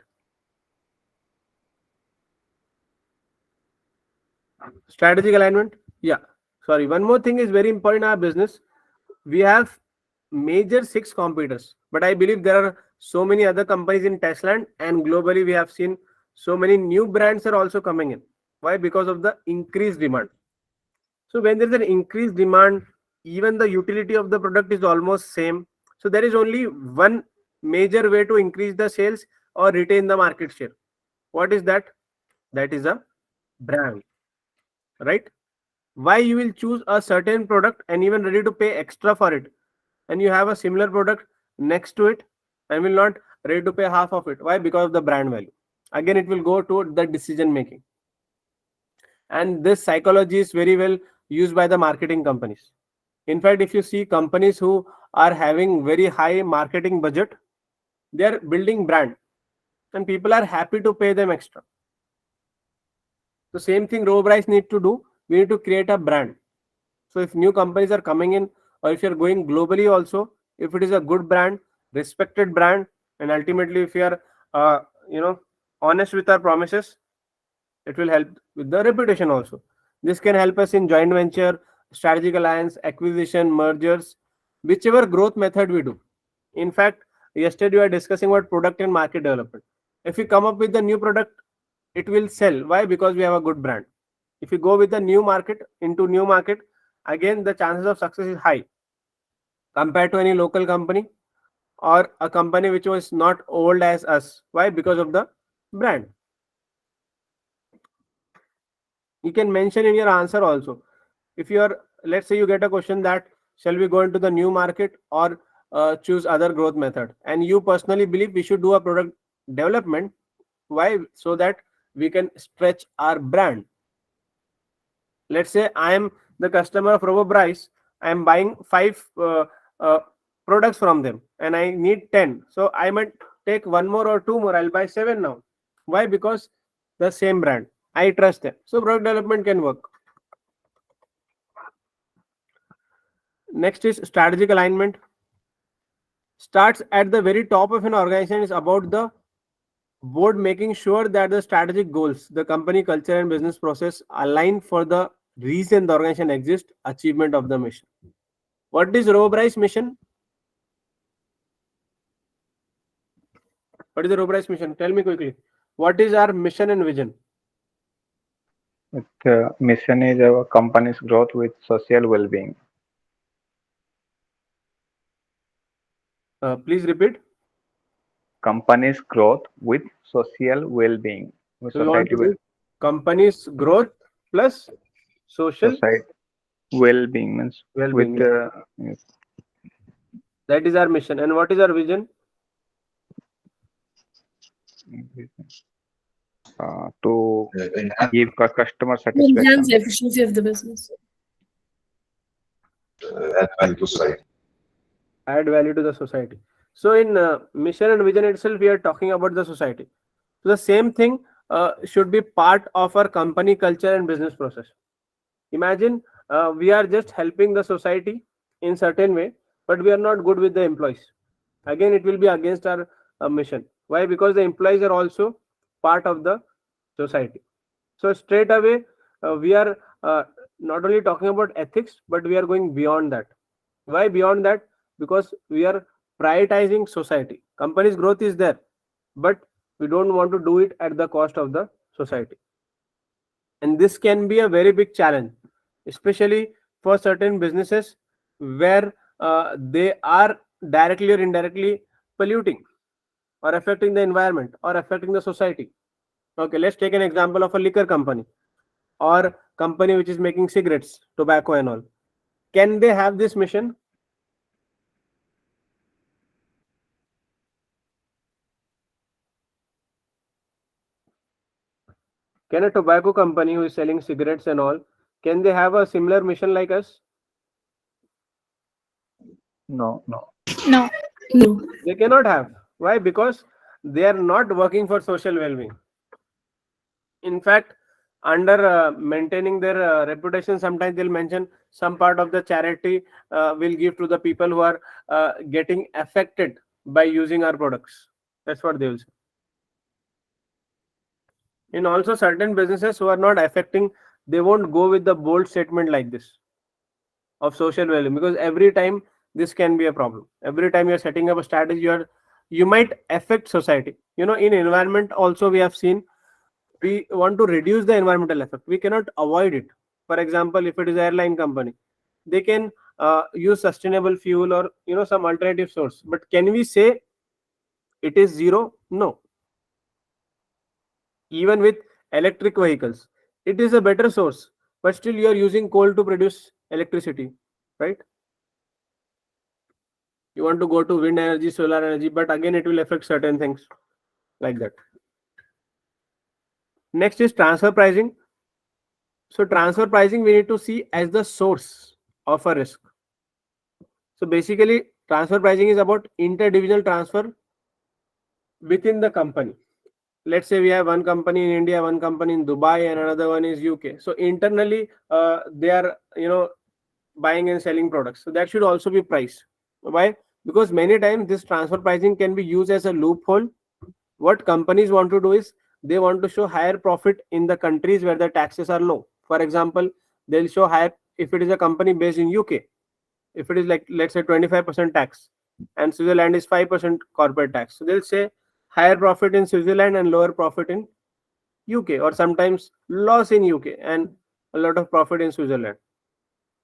Strategic alignment. Yeah. Sorry. One more thing is very important in our business. We have major 6 competitors, but I believe there are so many other companies in Tesla, and globally we have seen so many new brands are also coming in. Why? Because of the increased demand. So when there is an increased demand, even the utility of the product is almost same. So there is only one major way to increase the sales or retain the market share. What is that? That is a brand, right? Why you will choose a certain product and even ready to pay extra for it, and you have a similar product next to it and will not ready to pay half of it? Why? Because of the brand value. Again, it will go to the decision making, and this psychology is very well used by the marketing companies. In fact, if you see companies who are having very high marketing budget, they are building brand and people are happy to pay them extra. The same thing Robobryce need to do. We need to create a brand. So if new companies are coming in, or if you're going globally also, if it is a good brand, respected brand, and ultimately if you are honest with our promises, it will help with the reputation also. This can help us in joint venture, strategic alliance, acquisition, mergers, whichever growth method we do. In fact, yesterday we were discussing about product and market development. If we come up with a new product, it will sell. Why? Because we have a good brand. If you go with a new market, again the chances of success is high compared to any local company or a company which was not old as us. Why? Because of the brand. You can mention in your answer also. If you are, let's say you get a question that shall we go into the new market or choose other growth method, and you personally believe we should do a product development. Why? So that we can stretch our brand. Let's say I am the customer of Robobryce. I am buying 5 products from them and I need 10. So I might take 1 more or 2 more. I'll buy 7 now. Why? Because the same brand. I trust them. So product development can work. Next is strategic alignment. Starts at the very top of an organization. Is about the board making sure that the strategic goals, the company culture and business process align for the reason the organization exists, achievement of the mission. What is Robobryce mission? What is the Robobryce mission? Tell me quickly. What is our mission and vision? The mission is our company's growth with social well-being. Please repeat. Company's growth with social well-being. So we want to do company's growth plus social well-being means well-being. with yes. That is our mission. And what is our vision? To give customer Enhance satisfaction. the efficiency of the business. Add value to society. Add value to the society. So in mission and vision itself, we are talking about the society. So the same thing should be part of our company culture and business process. Imagine we are just helping the society in certain way, but we are not good with the employees. Again, it will be against our mission. Why? Because the employees are also part of the society. So straight away, we are not only talking about ethics, but we are going beyond that. Why beyond that? Because we are prioritizing society. Company's growth is there, but we don't want to do it at the cost of the society. And this can be a very big challenge, especially for certain businesses where they are directly or indirectly polluting or affecting the environment or affecting the society. Okay, let's take an example of a liquor company or company which is making cigarettes, tobacco and all. Can they have this mission? Can a tobacco company who is selling cigarettes and all, can they have a similar mission like us? No. No. They cannot have. Why? Because they are not working for social well-being. In fact, under maintaining their reputation, sometimes they'll mention some part of the charity will give to the people who are getting affected by using our products. That's what they will say. In also certain businesses who are not affecting, they won't go with the bold statement like this of social value, because every time this can be a problem. Every time you're setting up a strategy, you might affect society. In environment also we have seen, we want to reduce the environmental effect, we cannot avoid it. For example, if it is airline company, they can use sustainable fuel or some alternative source, but can we say it is zero? No. Even with electric vehicles, it is a better source, but still you are using coal to produce electricity, right? You want to go to wind energy, solar energy, but again it will affect certain things like that. Next is transfer pricing. So transfer pricing we need to see as the source of a risk. So basically transfer pricing is about interdivisional transfer within the company. Let's say we have one company in India, one company in Dubai, and another one is UK. So internally they are buying and selling products. So that should also be priced. Why? Because many times this transfer pricing can be used as a loophole. What companies want to do is they want to show higher profit in the countries where the taxes are low. For example, they'll show higher if it is a company based in UK. If it is like, let's say 25% tax and Switzerland is 5% corporate tax, so they'll say higher profit in Switzerland and lower profit in UK, or sometimes loss in UK and a lot of profit in Switzerland.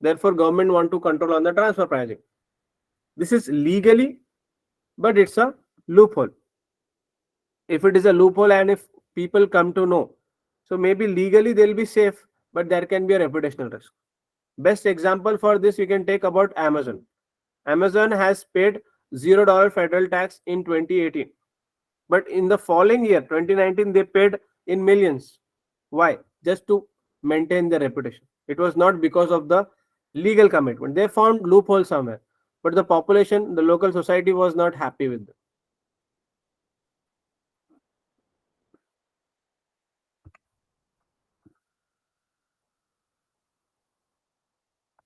Therefore government want to control on the transfer pricing. This is legally, but it's a loophole. If it is a loophole and if people come to know, so maybe legally they'll be safe, but there can be a reputational risk. Best example for this you can take about Amazon. Amazon has paid $0 federal tax in 2018, but in the following year 2019 they paid in millions. Why? Just to maintain their reputation. It was not because of the legal commitment. They found loophole somewhere, but the population, the local society was not happy with them.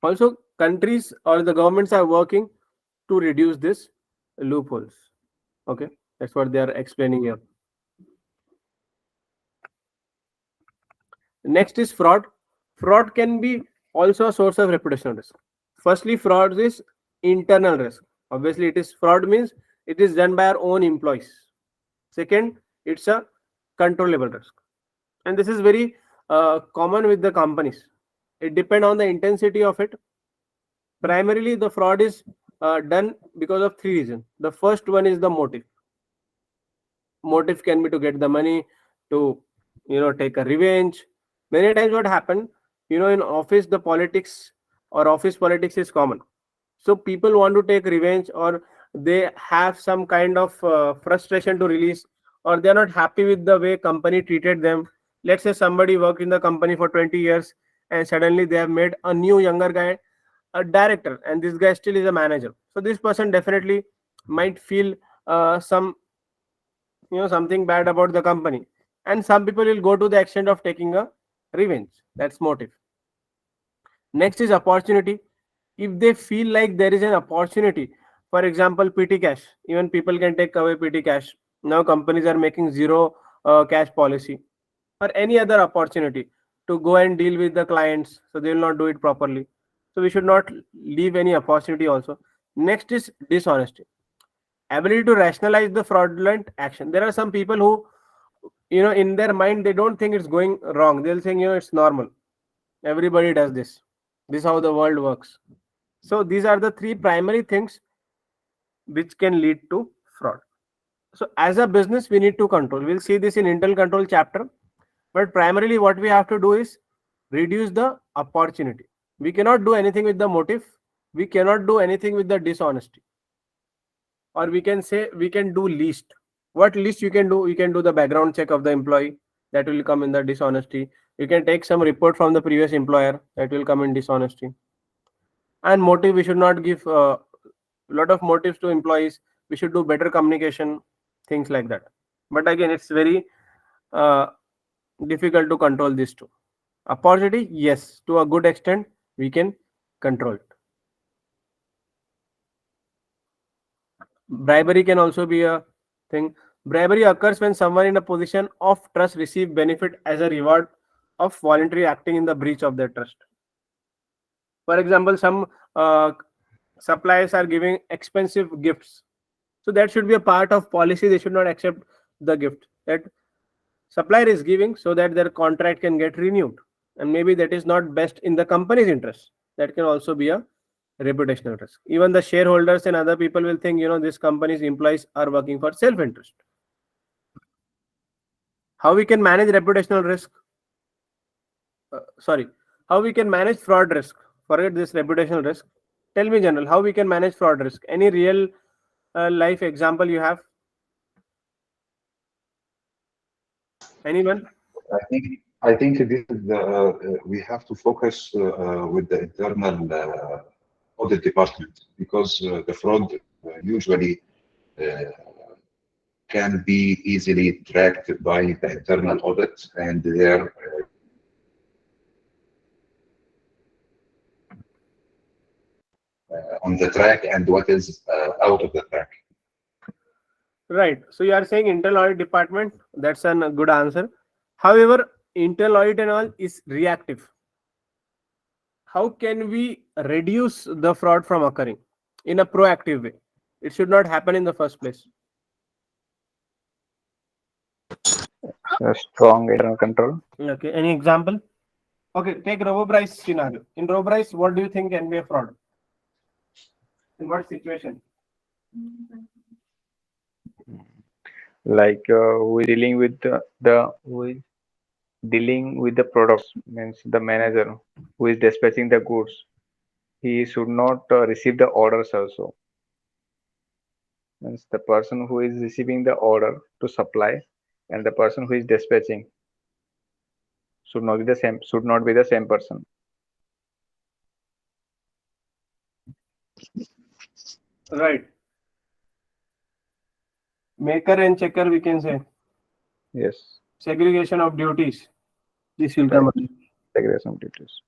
Also, countries or the governments are working to reduce this loopholes. Okay, that's what they are explaining here. Next is fraud. Fraud can be also a source of reputational risk. Firstly, fraud is internal risk. Obviously, it is fraud means it is done by our own employees. Second, it's a controllable risk, and this is very common with the companies. It depends on the intensity of it. Primarily, the fraud is done because of three reasons. The first one is the motive. Motive can be to get the money, to take a revenge. Many times what happen, in office the politics or office politics is common. So people want to take revenge, or they have some kind of frustration to release, or they are not happy with the way company treated them. Let's say somebody worked in the company for 20 years and suddenly they have made a new younger guy a director, and this guy still is a manager. So this person definitely might feel some something bad about the company, and some people will go to the extent of taking a revenge. That's motive. Next is opportunity. If they feel like there is an opportunity, for example PT cash, even people can take away PT cash. Now companies are making zero cash policy, or any other opportunity to go and deal with the clients, so they will not do it properly. So we should not leave any opportunity also. Next is dishonesty. Ability to rationalize the fraudulent action. There are some people who in their mind they don't think it's going wrong. They'll think it's normal, everybody does this, this is how the world works. So these are the three primary things which can lead to fraud. So as a business we need to control. We'll see this in internal control chapter, but primarily what we have to do is reduce the opportunity. We cannot do anything with the motive, we cannot do anything with the dishonesty, or we can say we can do least. What least you can do? You can do the background check of the employee, that will come in the dishonesty. You can take some report from the previous employer, that will come in dishonesty. And motive, we should not give a lot of motives to employees. We should do better communication, things like that. But again, it's very difficult to control these two. Opportunity, yes, to a good extent, we can control it. Bribery can also be a thing. Bribery occurs when someone in a position of trust receive benefit as a reward of voluntary acting in the breach of their trust. For example, some suppliers are giving expensive gifts. So that should be a part of policy. They should not accept the gift that supplier is giving so that their contract can get renewed. And maybe that is not best in the company's interest. That can also be a reputational risk. Even the shareholders and other people will think, this company's employees are working for self-interest. How we can manage reputational risk? How we can manage fraud risk? Forget this reputational risk. Tell me, General, how we can manage fraud risk? Any real life example you have? Anyone? I think this is we have to focus with the internal audit department, because the fraud usually can be easily tracked by the internal audit, and they're on the track and what is out of the track. Right. So you are saying internal audit department. That's a good answer. However, internal audit and all is reactive. How can we reduce the fraud from occurring in a proactive way? It should not happen in the first place. A strong internal control. Okay. Any example? Okay. Take Robobryce scenario. In Robobryce, what do you think can be a fraud? In what situation? Like who is dealing with who is dealing with the products, means the manager who is dispatching the goods. He should not receive the orders also. Means the person who is receiving the order to supply and the person who is dispatching should not be the same person. Right. Maker and checker, we can say. Yes. Segregation of duties. This will Right. come up. Segregation of duties.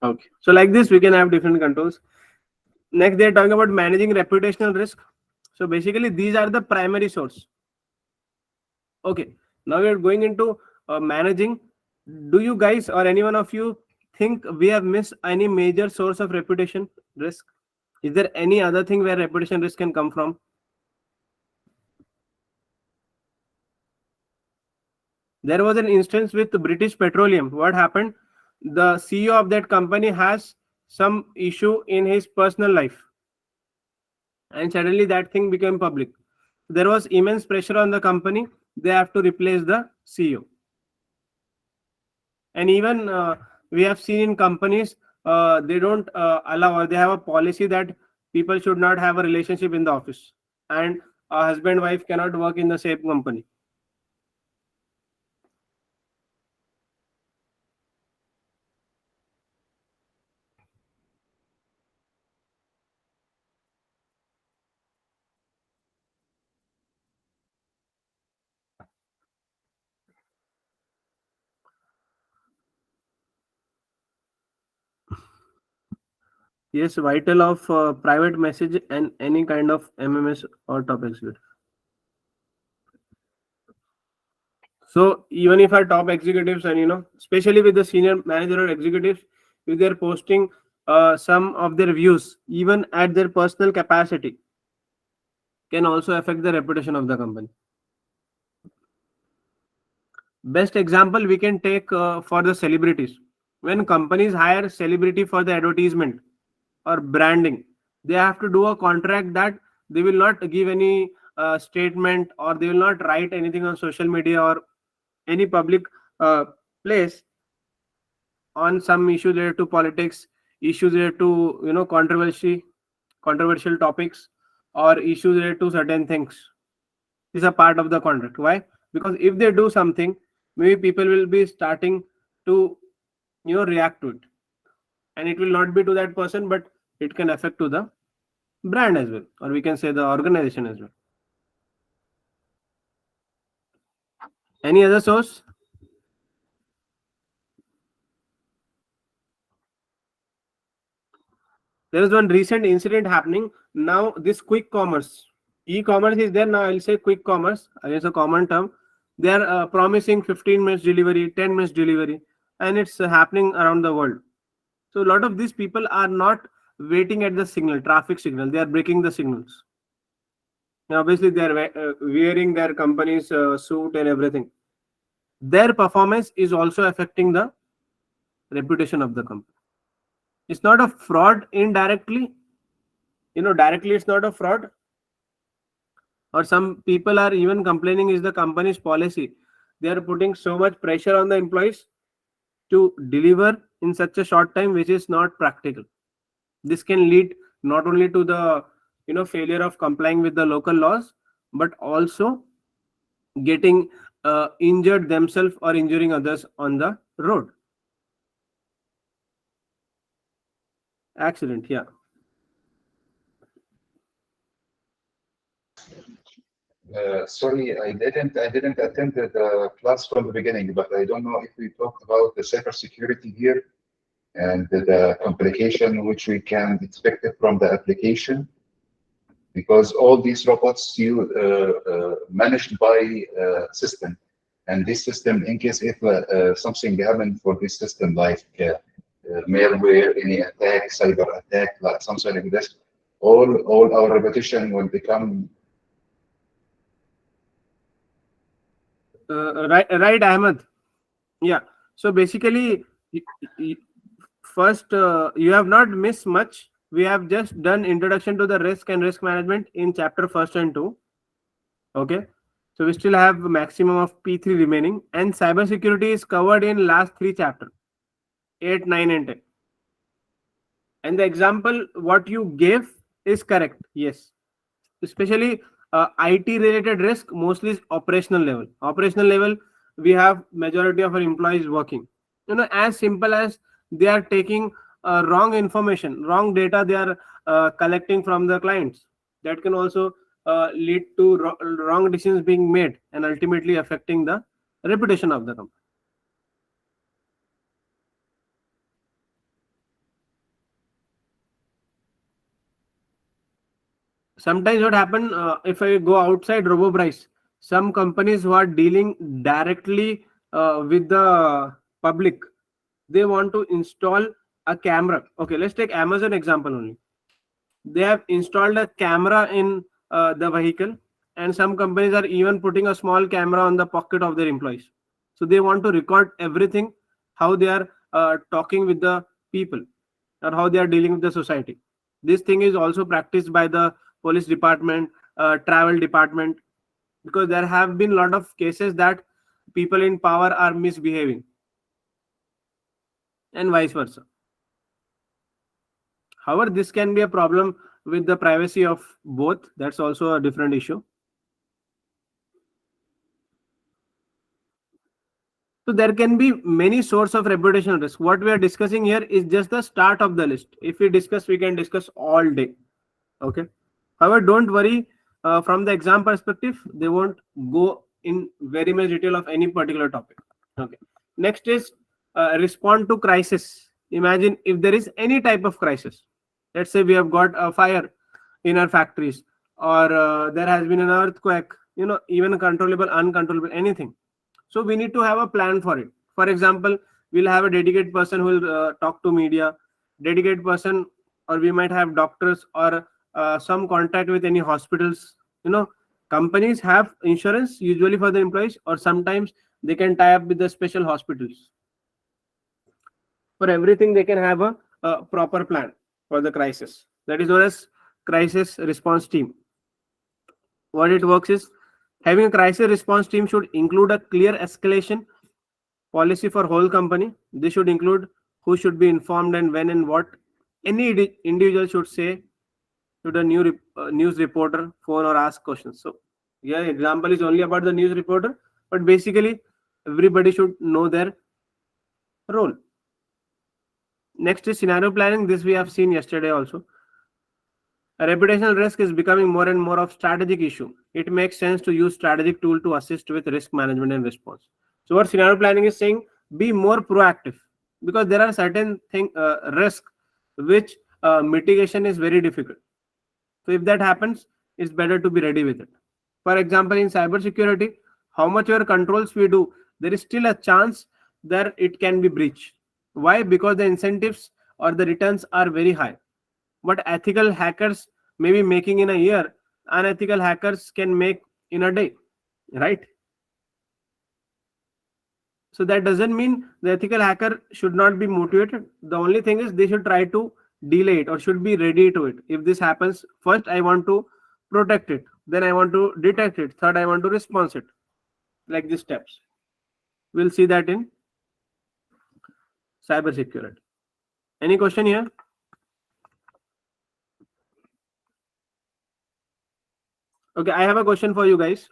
Okay. So like this, we can have different controls. Next, they're talking about managing reputational risk. So basically, these are the primary source. Okay. Now we are going into managing. Do you guys or any one of you think we have missed any major source of reputation risk? Is there any other thing where reputation risk can come from? There was an instance with British Petroleum. What happened? The CEO of that company has some issue in his personal life, and suddenly that thing became public. There was immense pressure on the company. They have to replace the CEO. And even we have seen in companies, they don't allow, or they have a policy that people should not have a relationship in the office, and a husband wife cannot work in the same company. Yes, vital of private message and any kind of MMS or top executive. So even if our top executives, and especially with the senior manager or executives, if they're posting some of their views, even at their personal capacity, can also affect the reputation of the company. Best example we can take for the celebrities. When companies hire celebrity for the advertisement or branding, they have to do a contract that they will not give any statement, or they will not write anything on social media or any public place on some issue related to politics, issues related to controversial topics, or issues related to certain things. Is a part of the contract. Why? Because if they do something, maybe people will be starting to react to it, and it will not be to that person, but it can affect to the brand as well, or we can say the organization as well. Any other source? There is one recent incident happening now. This quick commerce, e-commerce is there now. I'll say quick commerce against a common term. They are promising 15 minutes delivery, 10 minutes delivery, and it's happening around the world. So a lot of these people are not waiting at the signal, traffic signal. They are breaking the signals. Now, obviously, they are wearing their company's suit and everything. Their performance is also affecting the reputation of the company. It's not a fraud indirectly. Directly it's not a fraud. Or some people are even complaining is the company's policy. They are putting so much pressure on the employees to deliver in such a short time, which is not practical. This can lead not only to the failure of complying with the local laws, but also getting injured themselves or injuring others on the road. Accident, yeah. Sorry, I didn't attend the class from the beginning, but I don't know if we talked about the cybersecurity here and the complication which we can expect from the application, because all these robots managed by system, and this system, in case if something happened for this system, like malware, any attack, cyber attack, like something like this, all our repetition will become. Right, Ahmed. Yeah. So basically, first, you have not missed much. We have just done introduction to the risk and risk management in chapter 1 and 2. Okay. So we still have maximum of P3 remaining, and cybersecurity is covered in last 3 chapters, 8, 9, and 10. And the example what you gave is correct. Yes. Especially IT related risk mostly is operational level. Operational level, we have majority of our employees working. As simple as they are taking wrong information, wrong data they are collecting from the clients. That can also lead to wrong decisions being made and ultimately affecting the reputation of the company. Sometimes what happen, if I go outside Robobryce, some companies who are dealing directly with the public, they want to install a camera. Okay, let's take Amazon example only. They have installed a camera in the vehicle, and some companies are even putting a small camera on the pocket of their employees. So they want to record everything, how they are talking with the people or how they are dealing with the society. This thing is also practiced by the police department, travel department, because there have been a lot of cases that people in power are misbehaving and vice versa. However, this can be a problem with the privacy of both. That's also a different issue. So there can be many sources of reputational risk. What we are discussing here is just the start of the list. If we discuss, we can discuss all day. Okay. However, don't worry. From the exam perspective, they won't go in very much detail of any particular topic. Okay. Next is respond to crisis. Imagine if there is any type of crisis. Let's say we have got a fire in our factories, or there has been an earthquake. Even controllable, uncontrollable, anything. So we need to have a plan for it. For example, we'll have a dedicated person who will talk to media, dedicated person, or we might have doctors or some contact with any hospitals. Companies have insurance usually for the employees, or sometimes they can tie up with the special hospitals. For everything, they can have a proper plan for the crisis. That is known as crisis response team. What it works is, having a crisis response team should include a clear escalation policy for whole company. This should include who should be informed and when and what any individual should say to the news reporter, phone, or ask questions. So yeah, example is only about the news reporter, but basically everybody should know their role. Next is scenario planning. This we have seen yesterday also. A reputational risk is becoming more and more of strategic issue. It makes sense to use strategic tool to assist with risk management and response. So what scenario planning is saying, be more proactive, because there are certain risk which mitigation is very difficult. So if that happens, it's better to be ready with it. For example, in cybersecurity, how much your controls we do, there is still a chance that it can be breached. Why? Because the incentives or the returns are very high. What ethical hackers may be making in a year, unethical hackers can make in a day, right? So that doesn't mean the ethical hacker should not be motivated. The only thing is they should try to delay it or should be ready to it. If this happens, first I want to protect it, then I want to detect it, third I want to response it, like these steps. We'll see that in cybersecurity. Any question here? Okay, I have a question for you guys.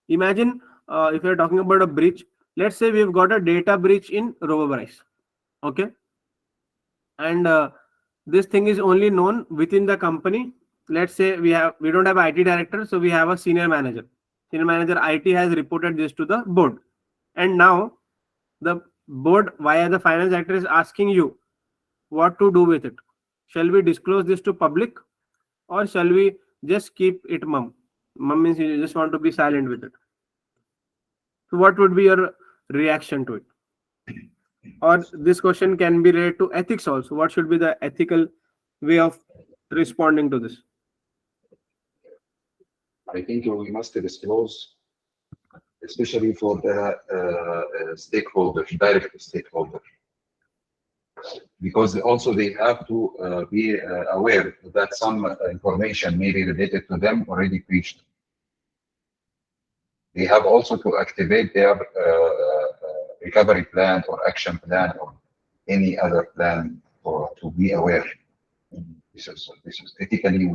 Imagine if you're talking about a breach, let's say we've got a data breach in Robobryce. Okay, and this thing is only known within the company. Let's say we don't have IT director, so we have a senior manager. Senior manager IT has reported this to the board, and now the board via the finance director is asking you what to do with it. Shall we disclose this to public, or shall we just keep it mum? Mum means you just want to be silent with it. So what would be your reaction to it? Or this question can be related to ethics also. What should be the ethical way of responding to this? I think we must disclose, especially for the stakeholders, direct stakeholders, because also they have to be aware that some information may be related to them already breached. They have also to activate their recovery plan or action plan or any other plan for to be aware. This is ethically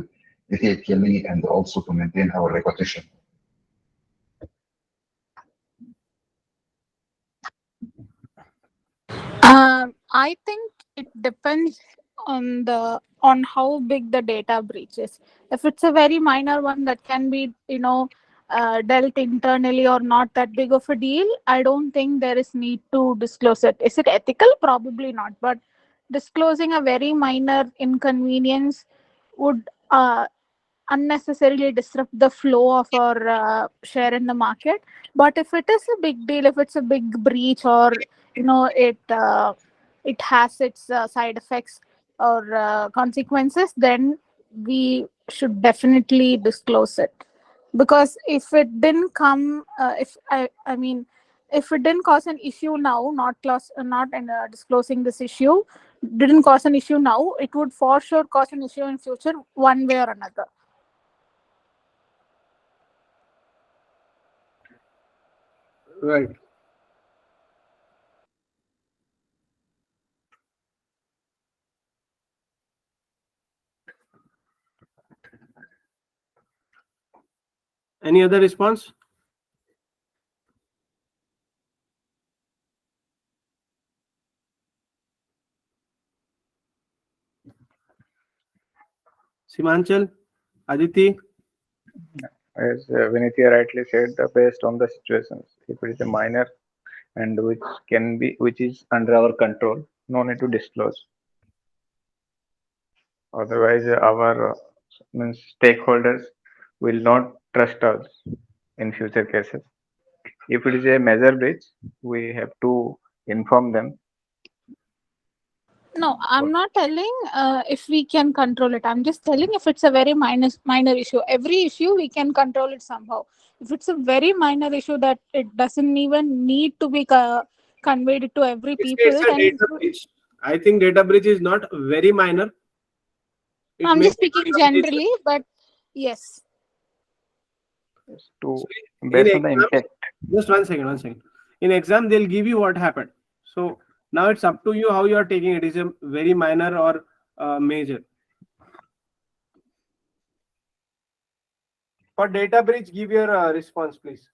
and also to maintain our reputation. I think it depends on how big the data breach is. If it's a very minor one that can be dealt internally or not that big of a deal, I don't think there is need to disclose it. Is it ethical? Probably not. But disclosing a very minor inconvenience would unnecessarily disrupt the flow of our share in the market. But if it is a big deal, if it's a big breach, or it has its side effects or consequences, then we should definitely disclose it. Because if it didn't come, I mean, if it didn't cause an issue now, not in disclosing this issue didn't cause an issue now, it would for sure cause an issue in future, one way or another. Right. Any other response? Simanchal, Aditi? As Vinitya rightly said, based on the situations, if it is a minor and which is under our control, no need to disclose. Otherwise, our stakeholders will not trust us in future cases. If it is a major breach, we have to inform them. No, I'm not telling if we can control it. I'm just telling if it's a very minor issue. Every issue we can control it somehow. If it's a very minor issue that it doesn't even need to be conveyed to every people, It's a then data breach. I think data breach is not very minor. It I'm may just be speaking one of these- generally, but yes. To in based on the exam, impact. just one second. In exam, they'll give you what happened. So now it's up to you how you are taking it. Is it very minor or major? For data breach, give your response, please.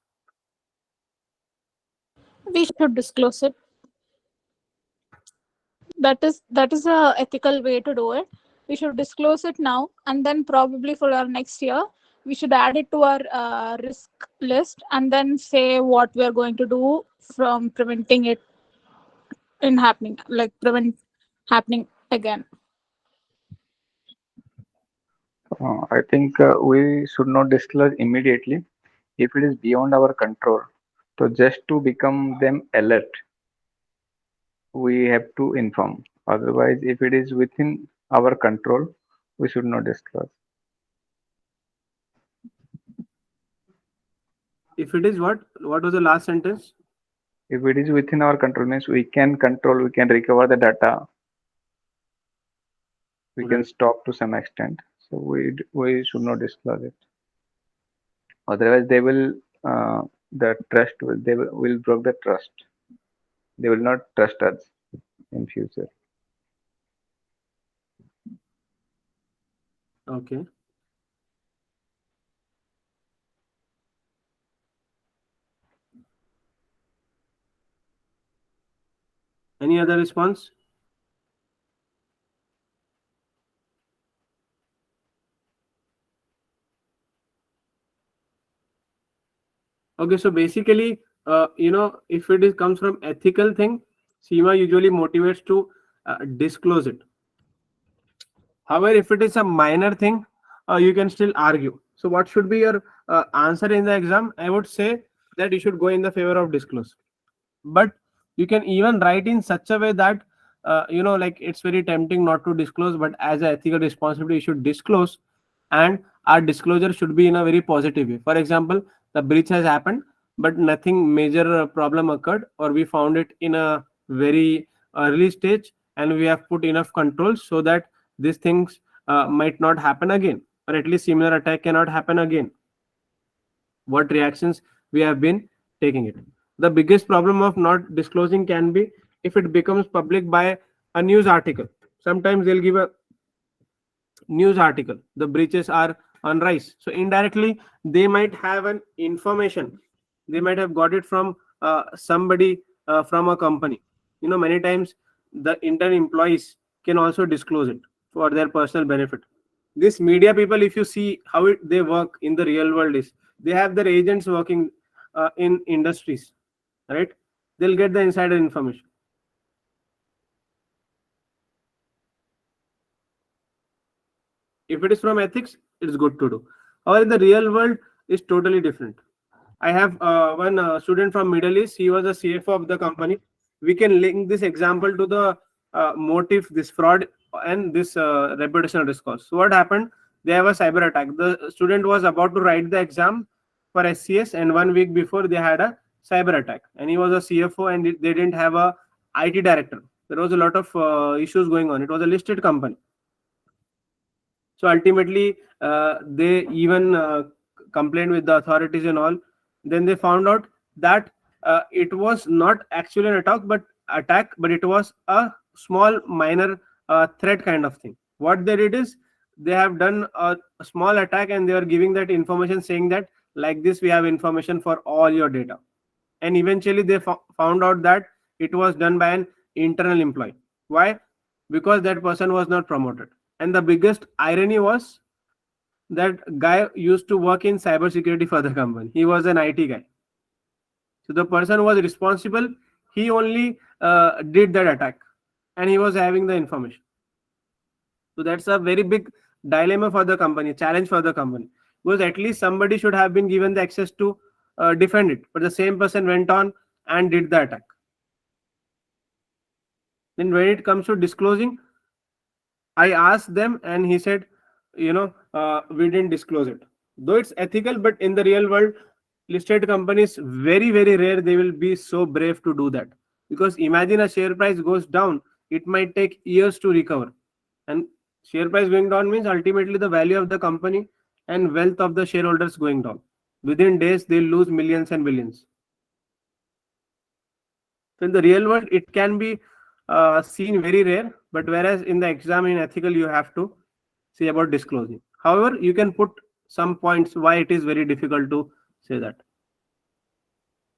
We should disclose it. That is a ethical way to do it. we should disclose it now, and then probably for our next year, we should add it to our risk list, and then say what we are going to do from preventing it in happening, like prevent happening again. I think we should not disclose immediately if it is beyond our control. So just to become them alert, we have to inform. Otherwise, if it is within our control, we should not disclose. If it is what was the last sentence? If it is within our control, means we can control, we can recover the data, we can stop to some extent. So we should not disclose it. Otherwise, they will the trust will break the trust. They will not trust us in future. Okay. Any other response? Okay, so basically, if it comes from ethical thing, CIMA usually motivates to disclose it. However, if it is a minor thing, you can still argue. So what should be your answer in the exam? I would say that you should go in the favor of disclose. But you can even write in such a way that, like it's very tempting not to disclose, but as an ethical responsibility, you should disclose. And our disclosure should be in a very positive way. For example, the breach has happened, but nothing major problem occurred, or we found it in a very early stage, and we have put enough controls so that these things might not happen again, or at least similar attack cannot happen again. What reactions we have been taking it. The biggest problem of not disclosing can be if it becomes public by a news article. Sometimes they'll give a news article, the breaches are on rise, so indirectly they might have an information, they might have got it from somebody from a company. Many times the intern employees can also disclose it for their personal benefit. This media people, if you see how they work in the real world, is they have their agents working in industries, right? They'll get the insider information. If it is from ethics, it's good to do. However, in the real world is totally different. I have one student from Middle East. He was a CFO of the company. We can link this example to the motive, this fraud and this reputational risk cost. So what happened? They have a cyber attack. The student was about to write the exam for SCS, and 1 week before they had a cyber attack. And he was a CFO, and they didn't have a IT director. There was a lot of issues going on. It was a listed company. So ultimately, they even complained with the authorities and all. Then they found out that it was not actually an attack, but it was a small minor threat kind of thing. What they did is they have done a small attack, and they are giving that information saying that like this we have information for all your data. And eventually they found out that it was done by an internal employee. Why? Because that person was not promoted. And the biggest irony was that guy used to work in cybersecurity for the company. He was an IT guy. So the person was responsible. He only did that attack, and he was having the information. So that's a very big dilemma for the company, challenge for the company, because at least somebody should have been given the access to defend it. But the same person went on and did the attack. Then when it comes to disclosing, I asked them, and he said, we didn't disclose it. Though it's ethical, but in the real world, listed companies, very, very rare they will be so brave to do that. Because imagine a share price goes down, it might take years to recover. And share price going down means ultimately the value of the company and wealth of the shareholders going down. Within days, they'll lose millions and billions. So in the real world, it can be seen very rare, but whereas in the exam in ethical, you have to see about disclosing. However, you can put some points why it is very difficult to say that.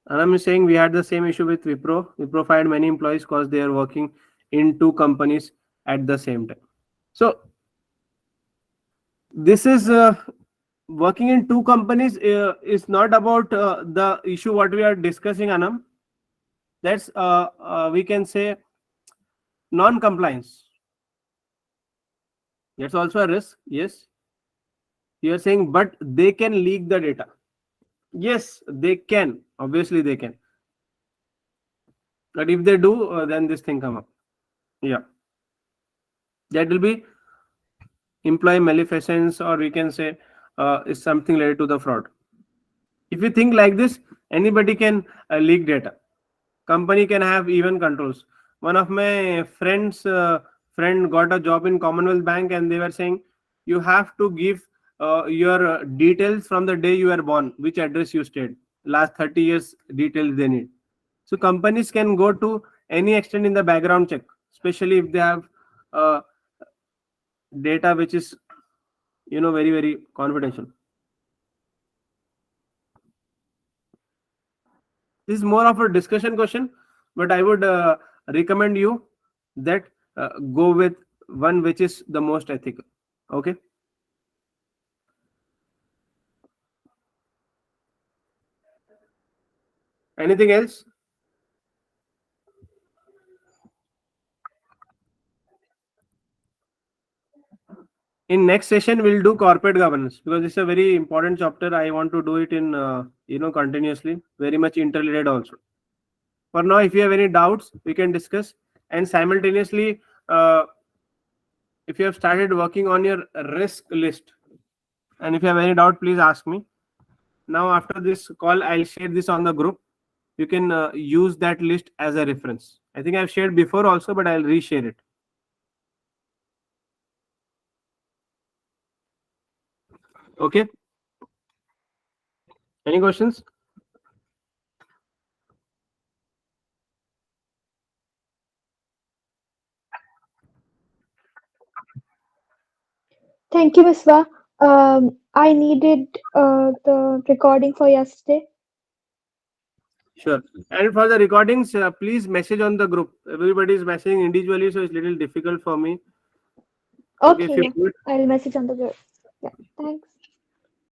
And I'm saying we had the same issue with Wipro. Wipro fired many employees because they are working in 2 companies at the same time. So this is working in two companies is not about the issue what we are discussing, Anam. That's we can say non-compliance. That's also a risk. Yes, you are saying, but they can leak the data. Yes, they can. Obviously, they can. But if they do, then this thing come up. Yeah, that will be employee malfeasance, or we can say is something related to the fraud. If you think like this, anybody can leak data. Company can have even controls. One of my friends friend got a job in Commonwealth Bank, and they were saying you have to give your details from the day you were born, which address you stayed, last 30 years details they need. So companies can go to any extent in the background check, especially if they have data which is very, very confidential. This is more of a discussion question, but I would recommend you that go with one which is the most ethical. Okay. Anything else? In next session, we'll do corporate governance, because it's a very important chapter. I want to do it in continuously, very much interrelated also. For now, if you have any doubts, we can discuss. And simultaneously, if you have started working on your risk list, and if you have any doubt, please ask me. Now, after this call, I'll share this on the group. You can use that list as a reference. I think I've shared before also, but I'll reshare it. Okay. Any questions? Thank you, Misbah. I needed the recording for yesterday. Sure. And for the recordings, please message on the group. Everybody is messaging individually, so it's little difficult for me. Okay, If you I'll message on the group. Yeah, thanks.